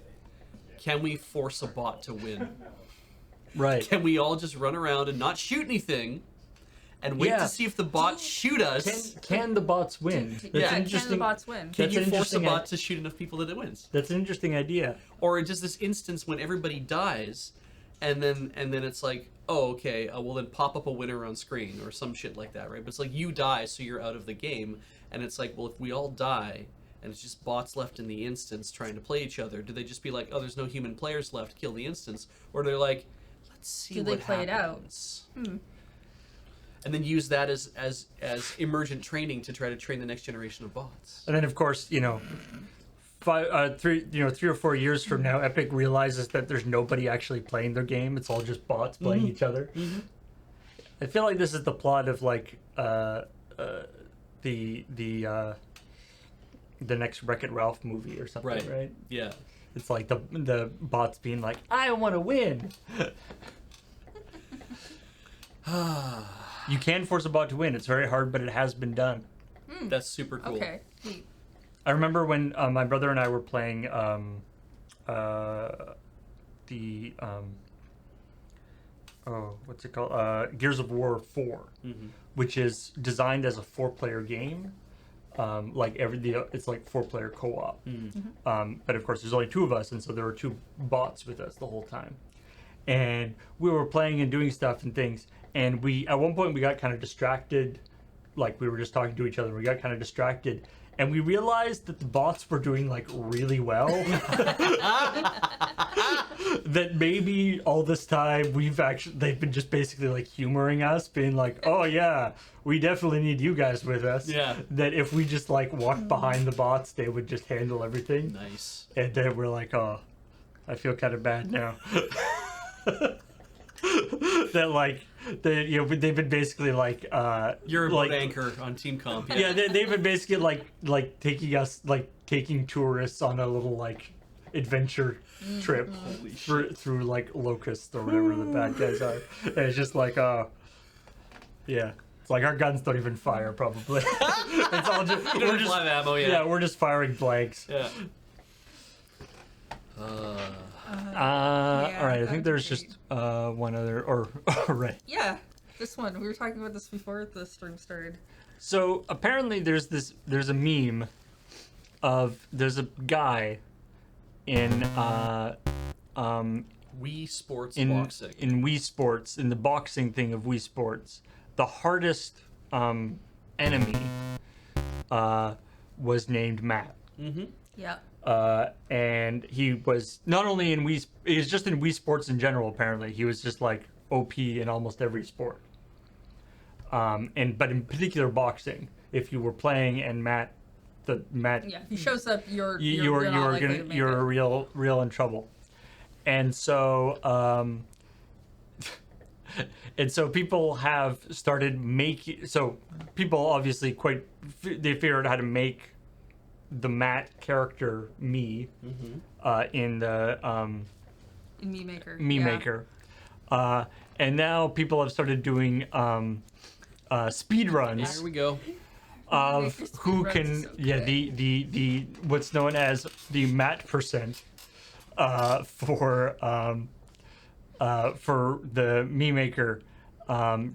[SPEAKER 3] can we force a bot to win?
[SPEAKER 1] Right.
[SPEAKER 3] Can we all just run around and not shoot anything, and wait to see if the bots shoot us?
[SPEAKER 1] Can the bots win?
[SPEAKER 3] Yeah.
[SPEAKER 2] Can the bots win?
[SPEAKER 3] Can
[SPEAKER 1] that's
[SPEAKER 3] you
[SPEAKER 1] an
[SPEAKER 3] force a
[SPEAKER 1] interesting
[SPEAKER 3] bot to shoot enough people that it wins?
[SPEAKER 1] That's an interesting idea.
[SPEAKER 3] Or just this instance when everybody dies, and then it's like, oh, okay, well then pop up a winner on screen or some shit like that, right? But it's like you die, so you're out of the game, and it's like, well, if we all die, and it's just bots left in the instance trying to play each other, do they just be like, oh, there's no human players left, kill the instance? Or they're like, let's see
[SPEAKER 2] Do they
[SPEAKER 3] what
[SPEAKER 2] play it out?
[SPEAKER 3] happens. And then use that as emergent training to try to train the next generation of bots.
[SPEAKER 1] And then, of course, 3 or 4 years from now, Epic realizes that there's nobody actually playing their game. It's all just bots playing each other. Mm-hmm. I feel like this is the plot of like the next Wreck-It Ralph movie or something, right?
[SPEAKER 3] Yeah.
[SPEAKER 1] It's like the bots being like, I want to win. You can force a bot to win. It's very hard, but it has been done.
[SPEAKER 3] That's super cool.
[SPEAKER 2] Okay. Neat.
[SPEAKER 1] I remember when my brother and I were playing what's it called? Gears of War 4, which is designed as a 4-player game. It's like 4-player co-op. But of course, there's only 2 of us, and so there were 2 bots with us the whole time. And we were playing and doing stuff and things, and at one point we got kind of distracted, like we were just talking to each other. We got kind of distracted, and we realized that the bots were doing like really well. That maybe all this time they've been just basically like humoring us, being like, oh yeah, we definitely need you guys with us.
[SPEAKER 3] Yeah.
[SPEAKER 1] That if we just like walked behind the bots, they would just handle everything.
[SPEAKER 3] Nice.
[SPEAKER 1] And then we're like, oh, I feel kind of bad now. They've been basically like
[SPEAKER 3] You're a
[SPEAKER 1] like,
[SPEAKER 3] boat anchor on Team Comp.
[SPEAKER 1] yeah, they've been basically like taking tourists on a little like adventure trip through like locusts or whatever the bad guys are. And it's just like yeah, it's like our guns don't even fire probably. It's all just
[SPEAKER 3] We're just live ammo, yeah.
[SPEAKER 1] yeah, we're just firing blanks.
[SPEAKER 3] Yeah.
[SPEAKER 1] All right, I think there's just one other or right.
[SPEAKER 2] Yeah, this one. We were talking about this before the stream started.
[SPEAKER 1] So apparently there's a meme of there's a guy in
[SPEAKER 3] Wii Sports
[SPEAKER 1] in
[SPEAKER 3] boxing.
[SPEAKER 1] in Wii Sports, in the boxing thing of Wii Sports, the hardest enemy was named Matt.
[SPEAKER 3] Mm-hmm.
[SPEAKER 2] Yeah.
[SPEAKER 1] And he was not only in he was just in Wii Sports in general. Apparently, he was just like OP in almost every sport. But in particular boxing, if you were playing and Matt,
[SPEAKER 2] Yeah. If he shows up, you're
[SPEAKER 1] real in trouble. And so and so people have started making. So people obviously they figured out how to make the Matt character me in the
[SPEAKER 2] In Me Maker.
[SPEAKER 1] Me
[SPEAKER 2] yeah.
[SPEAKER 1] Maker, and now people have started doing speed runs
[SPEAKER 3] Here we go.
[SPEAKER 1] of
[SPEAKER 2] Maker
[SPEAKER 1] who
[SPEAKER 2] speedruns
[SPEAKER 1] can
[SPEAKER 2] is so
[SPEAKER 1] the what's known as the mat percent for the Me Maker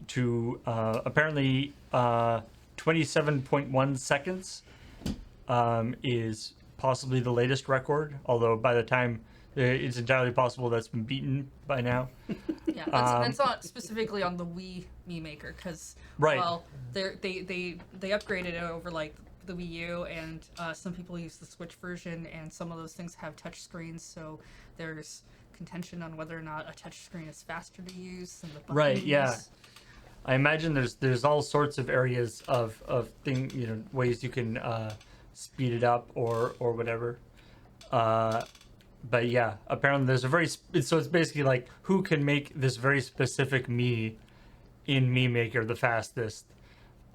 [SPEAKER 1] to apparently 27.1 seconds is possibly the latest record, although by the time it's entirely possible that's been beaten by now.
[SPEAKER 2] Yeah, that's not specifically on the Wii Me Maker because
[SPEAKER 1] Right.
[SPEAKER 2] well, they upgraded it over like the Wii U, and some people use the Switch version, and some of those things have touch screens, so there's contention on whether or not a touch screen is faster to use than the buttons.
[SPEAKER 1] Right, yeah. I imagine there's all sorts of areas of ways you can speed it up or whatever. But yeah, apparently there's so it's basically like who can make this very specific Me in Me Maker the fastest.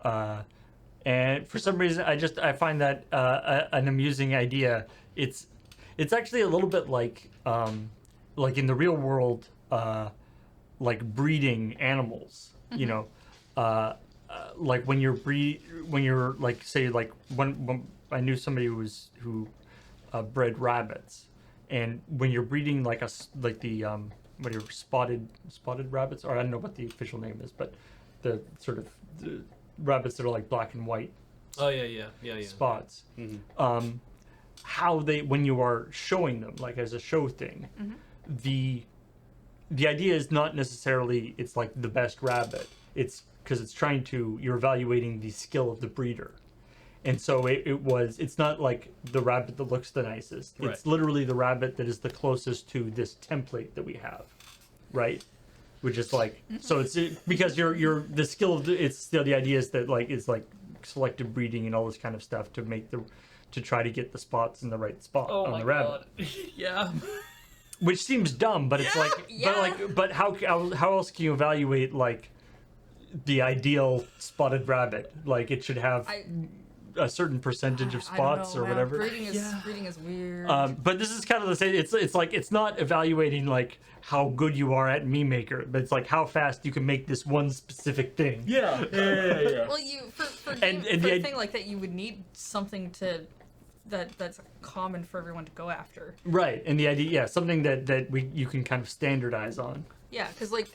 [SPEAKER 1] And for some reason I find that an amusing idea. It's actually a little bit like in the real world, like breeding animals, you know, like when you're like, say, like when I knew somebody who bred rabbits, and when you're breeding like whatever spotted rabbits, or I don't know what the official name is, but the sort of the rabbits that are like black and white
[SPEAKER 3] Oh yeah.
[SPEAKER 1] spots.
[SPEAKER 3] Mhm.
[SPEAKER 1] How when you are showing them like as a show thing, the idea is not necessarily it's like the best rabbit. It's because you're evaluating the skill of the breeder. And so it's not like the rabbit that looks the nicest.
[SPEAKER 3] Right.
[SPEAKER 1] It's literally the rabbit that is the closest to this template that we have, right? Which is like, so it's because you're the skill of it's still the idea is that like it's like selective breeding and all this kind of stuff to try to get the spots in the right spot on the rabbit.
[SPEAKER 3] Yeah.
[SPEAKER 1] Which seems dumb, but it's like, but how else can you evaluate like the ideal spotted rabbit? Like it should have a certain percentage of spots
[SPEAKER 2] I don't know,
[SPEAKER 1] or
[SPEAKER 2] man.
[SPEAKER 1] whatever.
[SPEAKER 2] Breeding is weird.
[SPEAKER 1] But this is kind of the same. It's like it's not evaluating like how good you are at Me Maker, but it's like how fast you can make this one specific thing.
[SPEAKER 3] Yeah.
[SPEAKER 2] Well, for a
[SPEAKER 1] the
[SPEAKER 2] thing like that, you would need something that's common for everyone to go after.
[SPEAKER 1] Right, and the idea, something that you can kind of standardize on.
[SPEAKER 2] Yeah, because like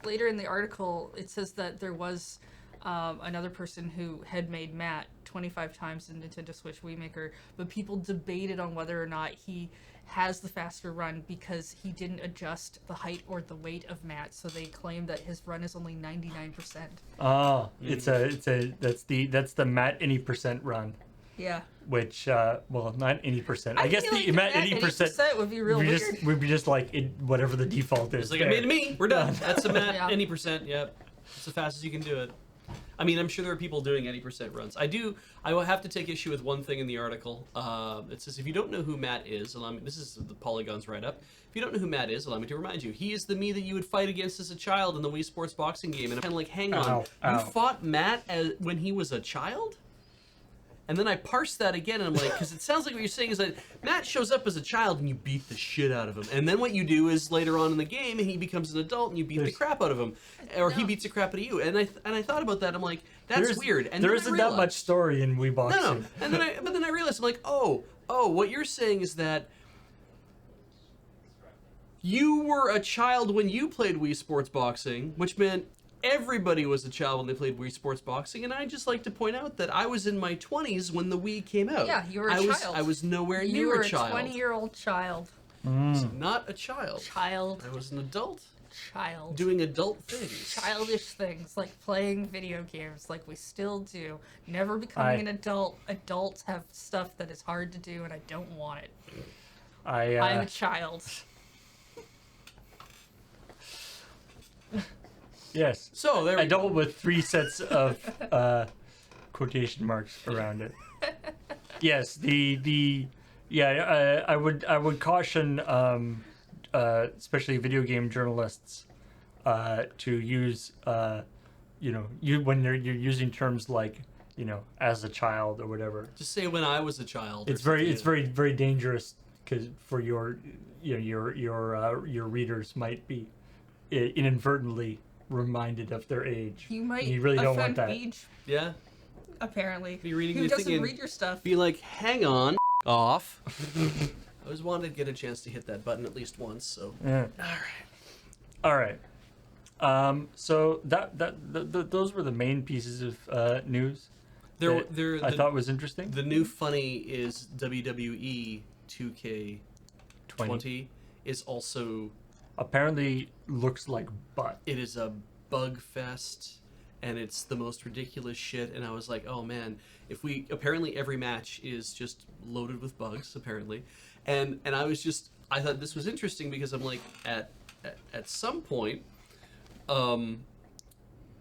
[SPEAKER 2] later in the article, it says that there was another person who had made Matt 25 times in Nintendo Switch Wii Maker, but people debated on whether or not he has the faster run because he didn't adjust the height or the weight of Matt, so they claim that his run is only 99%.
[SPEAKER 1] Oh, that's the Matt any percent run.
[SPEAKER 2] Yeah.
[SPEAKER 1] Which well, not any percent. I guess
[SPEAKER 2] feel
[SPEAKER 1] the
[SPEAKER 2] like
[SPEAKER 1] Matt
[SPEAKER 2] Matt
[SPEAKER 1] 80%
[SPEAKER 2] would be real weird.
[SPEAKER 1] would be just like whatever the default is.
[SPEAKER 3] It's like I made me. We're done. That's a Matt
[SPEAKER 2] Yeah.
[SPEAKER 3] any percent. Yep. It's the fastest you can do it. I mean, I'm sure there are people doing 80% runs. I will have to take issue with one thing in the article. It says, if you don't know who Matt is, this is the Polygon's write-up. If you don't know who Matt is, allow me to remind you. He is the Me that you would fight against as a child in the Wii Sports boxing game. And I'm kind of like, hang on. You fought Matt when he was a child? And then I parsed that again, and I'm like, because it sounds like what you're saying is that Matt shows up as a child and you beat the shit out of him. And then what you do is later on in the game, he becomes an adult and you beat the crap out of him. Or he beats the crap out of you. And I thought about that, I'm like, that's weird. And
[SPEAKER 1] there
[SPEAKER 3] then I
[SPEAKER 1] isn't that much story in Wii boxing.
[SPEAKER 3] No. And then I realized, I'm like, oh, what you're saying is that you were a child when you played Wii Sports Boxing, which meant everybody was a child when they played Wii Sports Boxing, and I just like to point out that I was in my 20s when the Wii came out.
[SPEAKER 2] Yeah, you were a child.
[SPEAKER 3] I was nowhere near
[SPEAKER 2] You were
[SPEAKER 3] a child.
[SPEAKER 2] 20-year-old child.
[SPEAKER 3] Not a child.
[SPEAKER 2] Child.
[SPEAKER 3] I was an adult
[SPEAKER 2] Child.
[SPEAKER 3] doing adult things.
[SPEAKER 2] Childish things like playing video games like we still do. Never becoming an adult. Adults have stuff that is hard to do and I don't want it. I'm a child.
[SPEAKER 1] Yes.
[SPEAKER 3] So there we go.
[SPEAKER 1] Adult with 3 sets of quotation marks around it. Yes, I would caution especially video game journalists to use when you're using terms like as a child or whatever.
[SPEAKER 3] Just say when I was a child.
[SPEAKER 1] It's very very dangerous because for your your readers might be inadvertently reminded of their age.
[SPEAKER 2] You might
[SPEAKER 1] You really don't want
[SPEAKER 2] offend
[SPEAKER 1] that.
[SPEAKER 2] age,
[SPEAKER 3] Yeah.
[SPEAKER 2] apparently.
[SPEAKER 3] Be reading
[SPEAKER 2] Who
[SPEAKER 3] your
[SPEAKER 2] doesn't
[SPEAKER 3] thing and
[SPEAKER 2] read your stuff?
[SPEAKER 3] be like, hang on, off. I always wanted to get a chance to hit that button at least once, so.
[SPEAKER 1] Yeah. All right. So those were the main pieces of news that I thought was interesting.
[SPEAKER 3] The new funny is WWE 2K20 is also,
[SPEAKER 1] Apparently looks like butt.
[SPEAKER 3] it is a bug fest, and it's the most ridiculous shit. And I was like, oh man, apparently every match is just loaded with bugs, apparently. And I thought this was interesting because I'm like, at some point,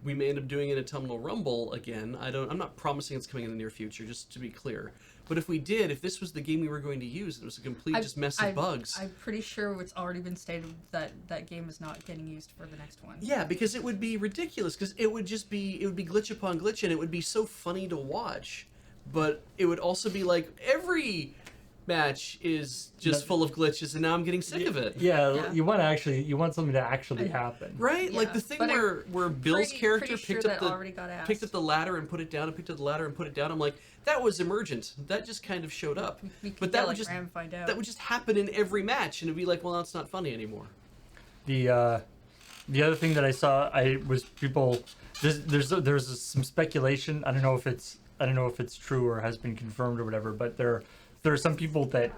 [SPEAKER 3] we may end up doing an Autumnal Rumble again. I'm not promising it's coming in the near future, just to be clear. But if we did, if this was the game we were going to use, it was a complete just mess of bugs.
[SPEAKER 2] I'm pretty sure it's already been stated that that game is not getting used for the next one.
[SPEAKER 3] Yeah, because it would be ridiculous. Because it would be glitch upon glitch, and it would be so funny to watch. But it would also be like every match is just full of glitches, and now I'm getting sick of it.
[SPEAKER 1] Yeah, you want something to actually happen.
[SPEAKER 3] Right?
[SPEAKER 2] Yeah,
[SPEAKER 3] Like the thing
[SPEAKER 2] but
[SPEAKER 3] where Bill's character
[SPEAKER 2] pretty sure
[SPEAKER 3] picked up
[SPEAKER 2] that already got asked.
[SPEAKER 3] picked up the ladder and put it down, and picked up the ladder and put it down. I'm like, that was emergent. That just kind of showed up.
[SPEAKER 2] We could
[SPEAKER 3] But
[SPEAKER 2] get,
[SPEAKER 3] that would
[SPEAKER 2] like,
[SPEAKER 3] just
[SPEAKER 2] Ram find out.
[SPEAKER 3] that would just happen in every match, and it'd be like, well, that's not funny anymore.
[SPEAKER 1] The other thing that I saw, there's some speculation. I don't know if it's true or has been confirmed or whatever. But there are some people that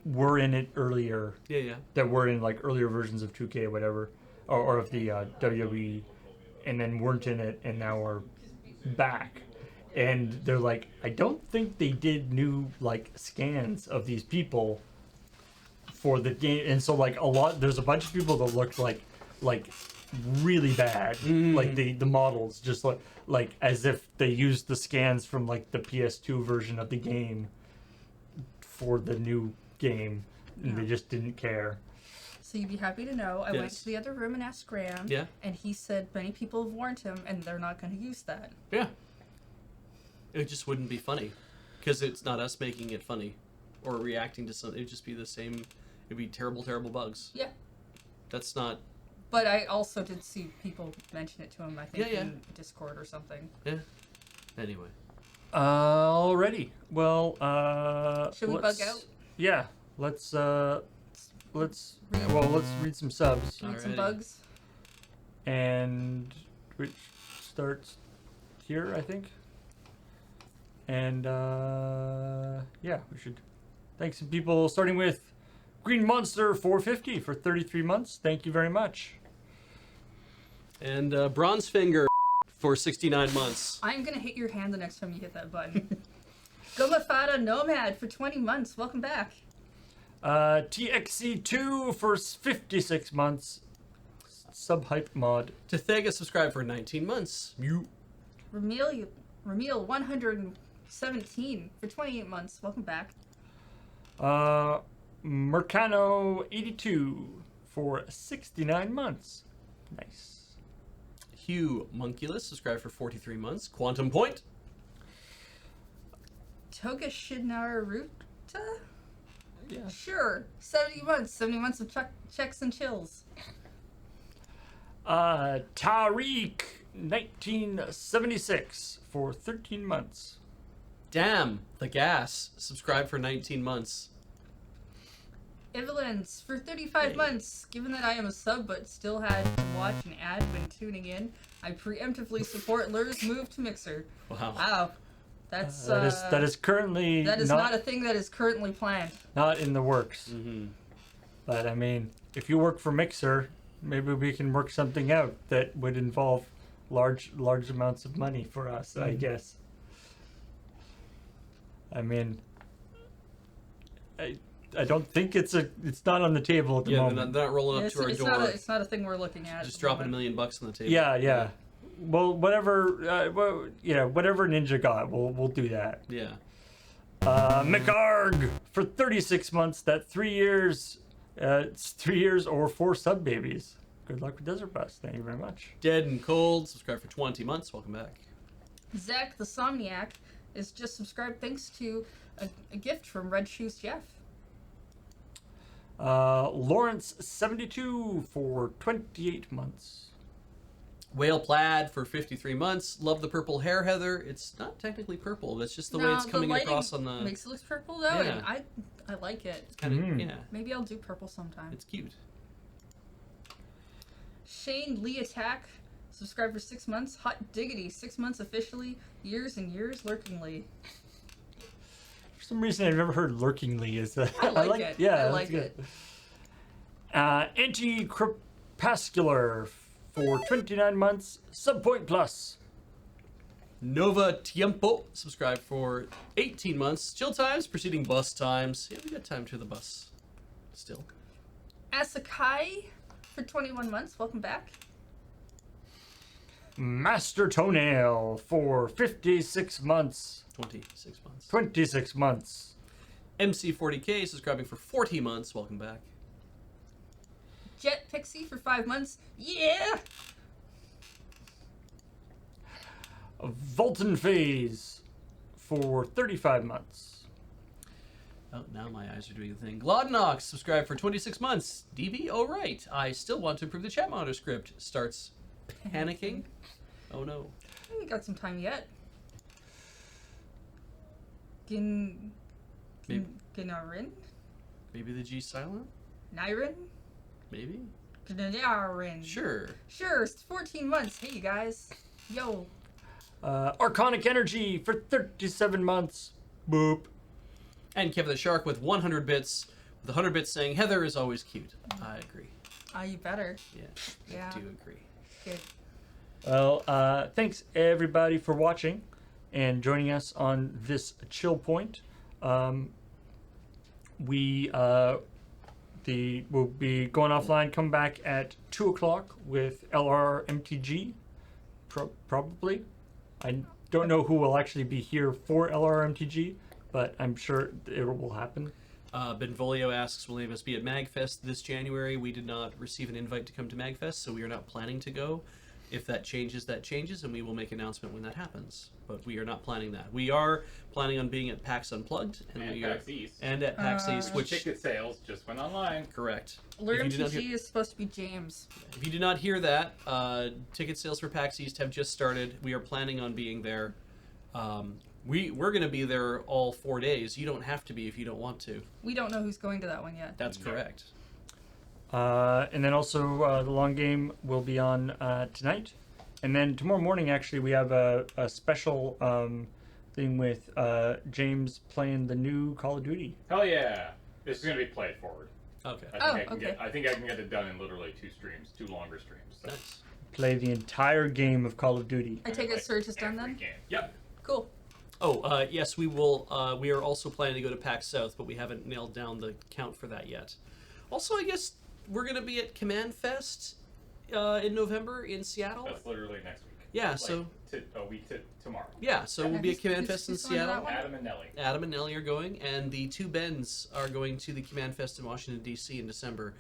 [SPEAKER 1] were in it earlier.
[SPEAKER 3] Yeah.
[SPEAKER 1] That were in like earlier versions of 2K or whatever, or of the WWE, and then weren't in it and now are back. And they're like, I don't think they did new like scans of these people for the game, and so like there's a bunch of people that looked like really bad, like the models just like as if they used the scans from like the PS2 version of the game for the new game, and they just didn't care.
[SPEAKER 2] So you'd be happy to know I went
[SPEAKER 3] Yes.
[SPEAKER 2] to the other room and asked Graham,
[SPEAKER 3] Yeah.
[SPEAKER 2] and he said many people have warned him, and they're not going to use that.
[SPEAKER 3] Yeah. It just wouldn't be funny, because it's not us making it funny, or reacting to something. It'd just be the same. It'd be terrible bugs.
[SPEAKER 2] Yeah.
[SPEAKER 3] That's not.
[SPEAKER 2] But I also did see people mention it to him, I think,
[SPEAKER 3] Yeah.
[SPEAKER 2] in Discord or something.
[SPEAKER 3] Yeah. Anyway.
[SPEAKER 1] Alrighty. Well,
[SPEAKER 2] Should we bug out?
[SPEAKER 1] Yeah. Let's read some subs,
[SPEAKER 2] Need some
[SPEAKER 3] Alrighty.
[SPEAKER 2] bugs?
[SPEAKER 1] and which starts here, I think. And yeah, we should thank some people, starting with Green Monster 450 for 33 months. Thank you very much.
[SPEAKER 3] And Bronze Finger for 69 months.
[SPEAKER 2] I'm going to hit your hand the next time you hit that button. Gomafada Nomad for 20 months. Welcome back.
[SPEAKER 1] TXC2 for 56 months. Sub-hype mod.
[SPEAKER 3] Tethega subscribed for 19 months.
[SPEAKER 2] Ramil 117 for 28 months. Welcome back.
[SPEAKER 1] Mercano 82 for 69 months. Nice.
[SPEAKER 3] Hugh Monculus subscribed for 43 months. Quantum Point.
[SPEAKER 2] Toga Shinaruta?
[SPEAKER 1] Yeah.
[SPEAKER 2] Sure. 70 months. 70 months of checks and chills.
[SPEAKER 1] Tariq 1976 for 13 months.
[SPEAKER 3] Damn, the gas subscribed for 19 months.
[SPEAKER 2] Evelyn's for 35 months. Given that I am a sub but still had to watch an ad when tuning in, I preemptively support Lur's move to Mixer.
[SPEAKER 3] Wow.
[SPEAKER 2] Wow. That's
[SPEAKER 1] That is currently
[SPEAKER 2] that is not a thing that is currently planned.
[SPEAKER 1] not in the works.
[SPEAKER 3] Mm-hmm.
[SPEAKER 1] But I mean, if you work for Mixer, maybe we can work something out that would involve large amounts of money for us, I guess. I mean, I don't think it's not on the table at the
[SPEAKER 3] Yeah,
[SPEAKER 1] moment.
[SPEAKER 3] they're not rolling up to our door.
[SPEAKER 2] It's not a thing we're looking at.
[SPEAKER 3] Just
[SPEAKER 2] at the
[SPEAKER 3] dropping $1
[SPEAKER 2] moment.
[SPEAKER 3] million on the table.
[SPEAKER 1] Yeah. Well, whatever. Whatever Ninja got, we'll do that.
[SPEAKER 3] Yeah.
[SPEAKER 1] McArg for 36 months. That 3 years. It's 3 years or 4 sub babies. Good luck with Desert Bus. Thank you very much.
[SPEAKER 3] Dead and Cold subscribed for 20 months. Welcome back.
[SPEAKER 2] Zach the Somniac is just subscribed thanks to a gift from Red Shoes Jeff.
[SPEAKER 1] Lawrence 72 for 28 months.
[SPEAKER 3] Whale Plaid for 53 months. Love the purple hair, Heather. It's not technically purple. That's just the way it's coming across on the.
[SPEAKER 2] Makes it look purple though,
[SPEAKER 3] Yeah.
[SPEAKER 2] and I like it.
[SPEAKER 3] Kind of, yeah.
[SPEAKER 2] Maybe I'll do purple sometime.
[SPEAKER 3] It's cute.
[SPEAKER 2] Shane Lee Attack, subscribed for 6 months. Hot diggity, 6 months officially. Years and years lurkingly.
[SPEAKER 1] For some reason, I've never heard lurkingly.
[SPEAKER 2] I like it.
[SPEAKER 1] Yeah,
[SPEAKER 2] I
[SPEAKER 1] that's
[SPEAKER 2] like
[SPEAKER 1] good.
[SPEAKER 2] it.
[SPEAKER 1] Anti-Crepuscular for 29 months. Subpoint Plus.
[SPEAKER 3] Nova Tiempo, subscribed for 18 months. Chill times, preceding bus times. Yeah, we got time to the bus. Still.
[SPEAKER 2] Asakai for 21 months. Welcome back.
[SPEAKER 1] Master Toenail for 56 months.
[SPEAKER 3] 26 months.
[SPEAKER 1] 26 months.
[SPEAKER 3] MC40K, subscribing for 40 months. Welcome back.
[SPEAKER 2] Jet Pixie for 5 months. Yeah!
[SPEAKER 1] Volton Phase for 35 months.
[SPEAKER 3] Oh, now my eyes are doing the thing. Glodnox, subscribed for 26 months. DB, oh right. I still want to improve the chat monitor script. Starts panicking. Oh no.
[SPEAKER 2] We got some time yet.
[SPEAKER 3] Maybe.
[SPEAKER 2] Ginarin?
[SPEAKER 3] Maybe the G silent?
[SPEAKER 2] Niren?
[SPEAKER 3] Maybe?
[SPEAKER 2] Ginarin.
[SPEAKER 3] Sure.
[SPEAKER 2] Sure, it's 14 months. Hey, you guys. Yo.
[SPEAKER 1] Arconic Energy for 37 months. Boop.
[SPEAKER 3] And Kevin the Shark with 100 bits. With 100 bits saying, Heather is always cute. I agree.
[SPEAKER 2] You better.
[SPEAKER 3] Yeah.
[SPEAKER 2] Yeah.
[SPEAKER 3] I do agree.
[SPEAKER 2] Good.
[SPEAKER 1] Well, thanks everybody for watching and joining us on this Chill Point. We will be going offline. Come back at 2 o'clock with LRMTG, probably. I don't know who will actually be here for LRMTG, but I'm sure it will happen.
[SPEAKER 3] Benvolio asks, will any of us be at MagFest this January? We did not receive an invite to come to MagFest, so we are not planning to go. If that changes, and we will make an announcement when that happens. But we are not planning that. We are planning on being at PAX Unplugged and
[SPEAKER 4] PAX East.
[SPEAKER 3] And at PAX East, which
[SPEAKER 4] ticket sales just went online.
[SPEAKER 3] correct.
[SPEAKER 2] Alert
[SPEAKER 3] If you did not
[SPEAKER 2] MTG
[SPEAKER 3] hear-
[SPEAKER 2] is supposed to be James.
[SPEAKER 3] If you did not hear that, ticket sales for PAX East have just started. We are planning on being there. We're going to be there all 4 days. You don't have to be if you don't want to.
[SPEAKER 2] We don't know who's going to that one yet.
[SPEAKER 3] That's
[SPEAKER 4] No.
[SPEAKER 3] correct.
[SPEAKER 1] And then also the long game will be on tonight. And then tomorrow morning, actually, we have a special thing with James playing the new Call of Duty.
[SPEAKER 4] Hell yeah! This is gonna be played forward.
[SPEAKER 3] Okay.
[SPEAKER 4] I think I can get it done in literally 2 streams, 2 longer streams. So.
[SPEAKER 3] Nice.
[SPEAKER 1] Play the entire game of Call of Duty.
[SPEAKER 2] I take it
[SPEAKER 4] Like
[SPEAKER 2] Surge is done
[SPEAKER 4] every
[SPEAKER 2] then?
[SPEAKER 4] game. Yep.
[SPEAKER 2] Cool.
[SPEAKER 3] Oh, yes, we will. We are also planning to go to PAX South, but we haven't nailed down the count for that yet. Also, I guess we're going to be at Command Fest in November in Seattle.
[SPEAKER 4] That's literally next week.
[SPEAKER 3] Yeah,
[SPEAKER 4] Like,
[SPEAKER 3] so
[SPEAKER 4] a week to tomorrow.
[SPEAKER 3] yeah, so we'll be at Command Fest in
[SPEAKER 2] who's going to that
[SPEAKER 3] Seattle.
[SPEAKER 2] one?
[SPEAKER 4] Adam and Nelly.
[SPEAKER 3] Adam and Nelly are going, and the two Bens are going to the Command Fest in Washington D.C. in December,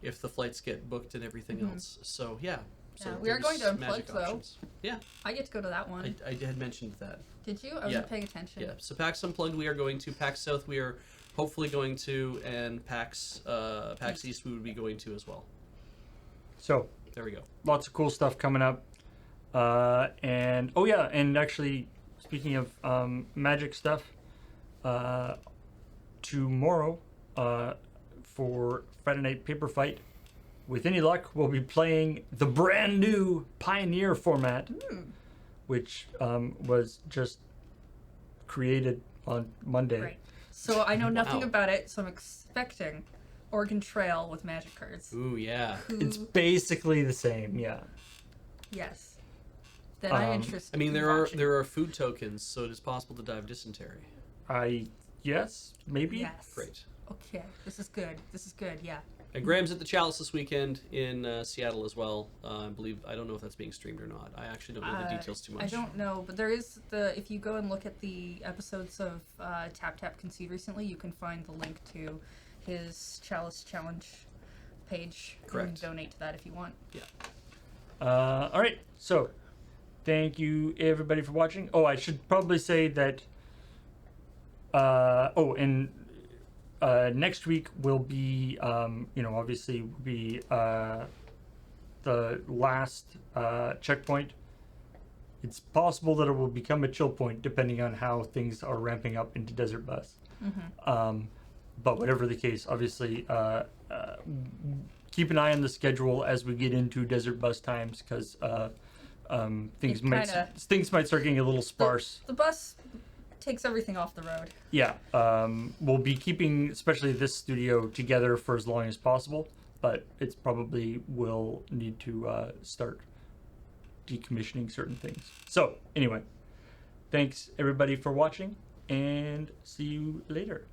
[SPEAKER 3] if the flights get booked and everything else. So yeah. So
[SPEAKER 2] Yeah, we are going to
[SPEAKER 3] there's
[SPEAKER 2] Unplugged,
[SPEAKER 3] magic
[SPEAKER 2] though.
[SPEAKER 3] options. Yeah,
[SPEAKER 2] I get to go to that one.
[SPEAKER 3] I had mentioned that.
[SPEAKER 2] Did you? I wasn't
[SPEAKER 3] Yeah.
[SPEAKER 2] paying attention.
[SPEAKER 3] Yeah, so PAX Unplugged we are going to, PAX South we are hopefully going to, and PAX East we would be going to as well.
[SPEAKER 1] So,
[SPEAKER 3] There we go.
[SPEAKER 1] lots of cool stuff coming up. And, oh yeah, and actually, speaking of Magic stuff, tomorrow, for Friday Night Paper Fight, with any luck, we'll be playing the brand new Pioneer format, which was just created on Monday.
[SPEAKER 2] Right. So I know nothing
[SPEAKER 3] Wow.
[SPEAKER 2] about it, so I'm expecting Oregon Trail with Magic cards.
[SPEAKER 3] Ooh, yeah.
[SPEAKER 1] It's
[SPEAKER 2] Who-
[SPEAKER 1] basically the same, yeah.
[SPEAKER 2] yes. Then I'm
[SPEAKER 1] Um,
[SPEAKER 2] interested.
[SPEAKER 3] I mean,
[SPEAKER 2] in
[SPEAKER 3] there
[SPEAKER 2] watching.
[SPEAKER 3] are food tokens, so it is possible to die of dysentery.
[SPEAKER 1] Yes, maybe?
[SPEAKER 2] Yes.
[SPEAKER 3] Great.
[SPEAKER 2] Okay. This is good. This is good. Yeah.
[SPEAKER 3] And Graham's at the Chalice this weekend in Seattle as well. I don't know if that's being streamed or not. I actually don't know the details too much.
[SPEAKER 2] I don't know, but there is if you go and look at the episodes of Tap Tap Concede recently, you can find the link to his Chalice Challenge page.
[SPEAKER 3] Correct.
[SPEAKER 2] And donate to that if you want.
[SPEAKER 3] Yeah.
[SPEAKER 1] All right, so thank you everybody for watching. Oh, I should probably say that. next week will be, obviously will be the last checkpoint. It's possible that it will become a chill point depending on how things are ramping up into Desert Bus. But whatever the case, obviously, keep an eye on the schedule as we get into Desert Bus times, because things might start getting a little sparse.
[SPEAKER 2] The bus takes everything off the road.
[SPEAKER 1] Yeah, we'll be keeping, especially this studio, together for as long as possible, but it's probably will need to start decommissioning certain things. So anyway, thanks everybody for watching, and see you later.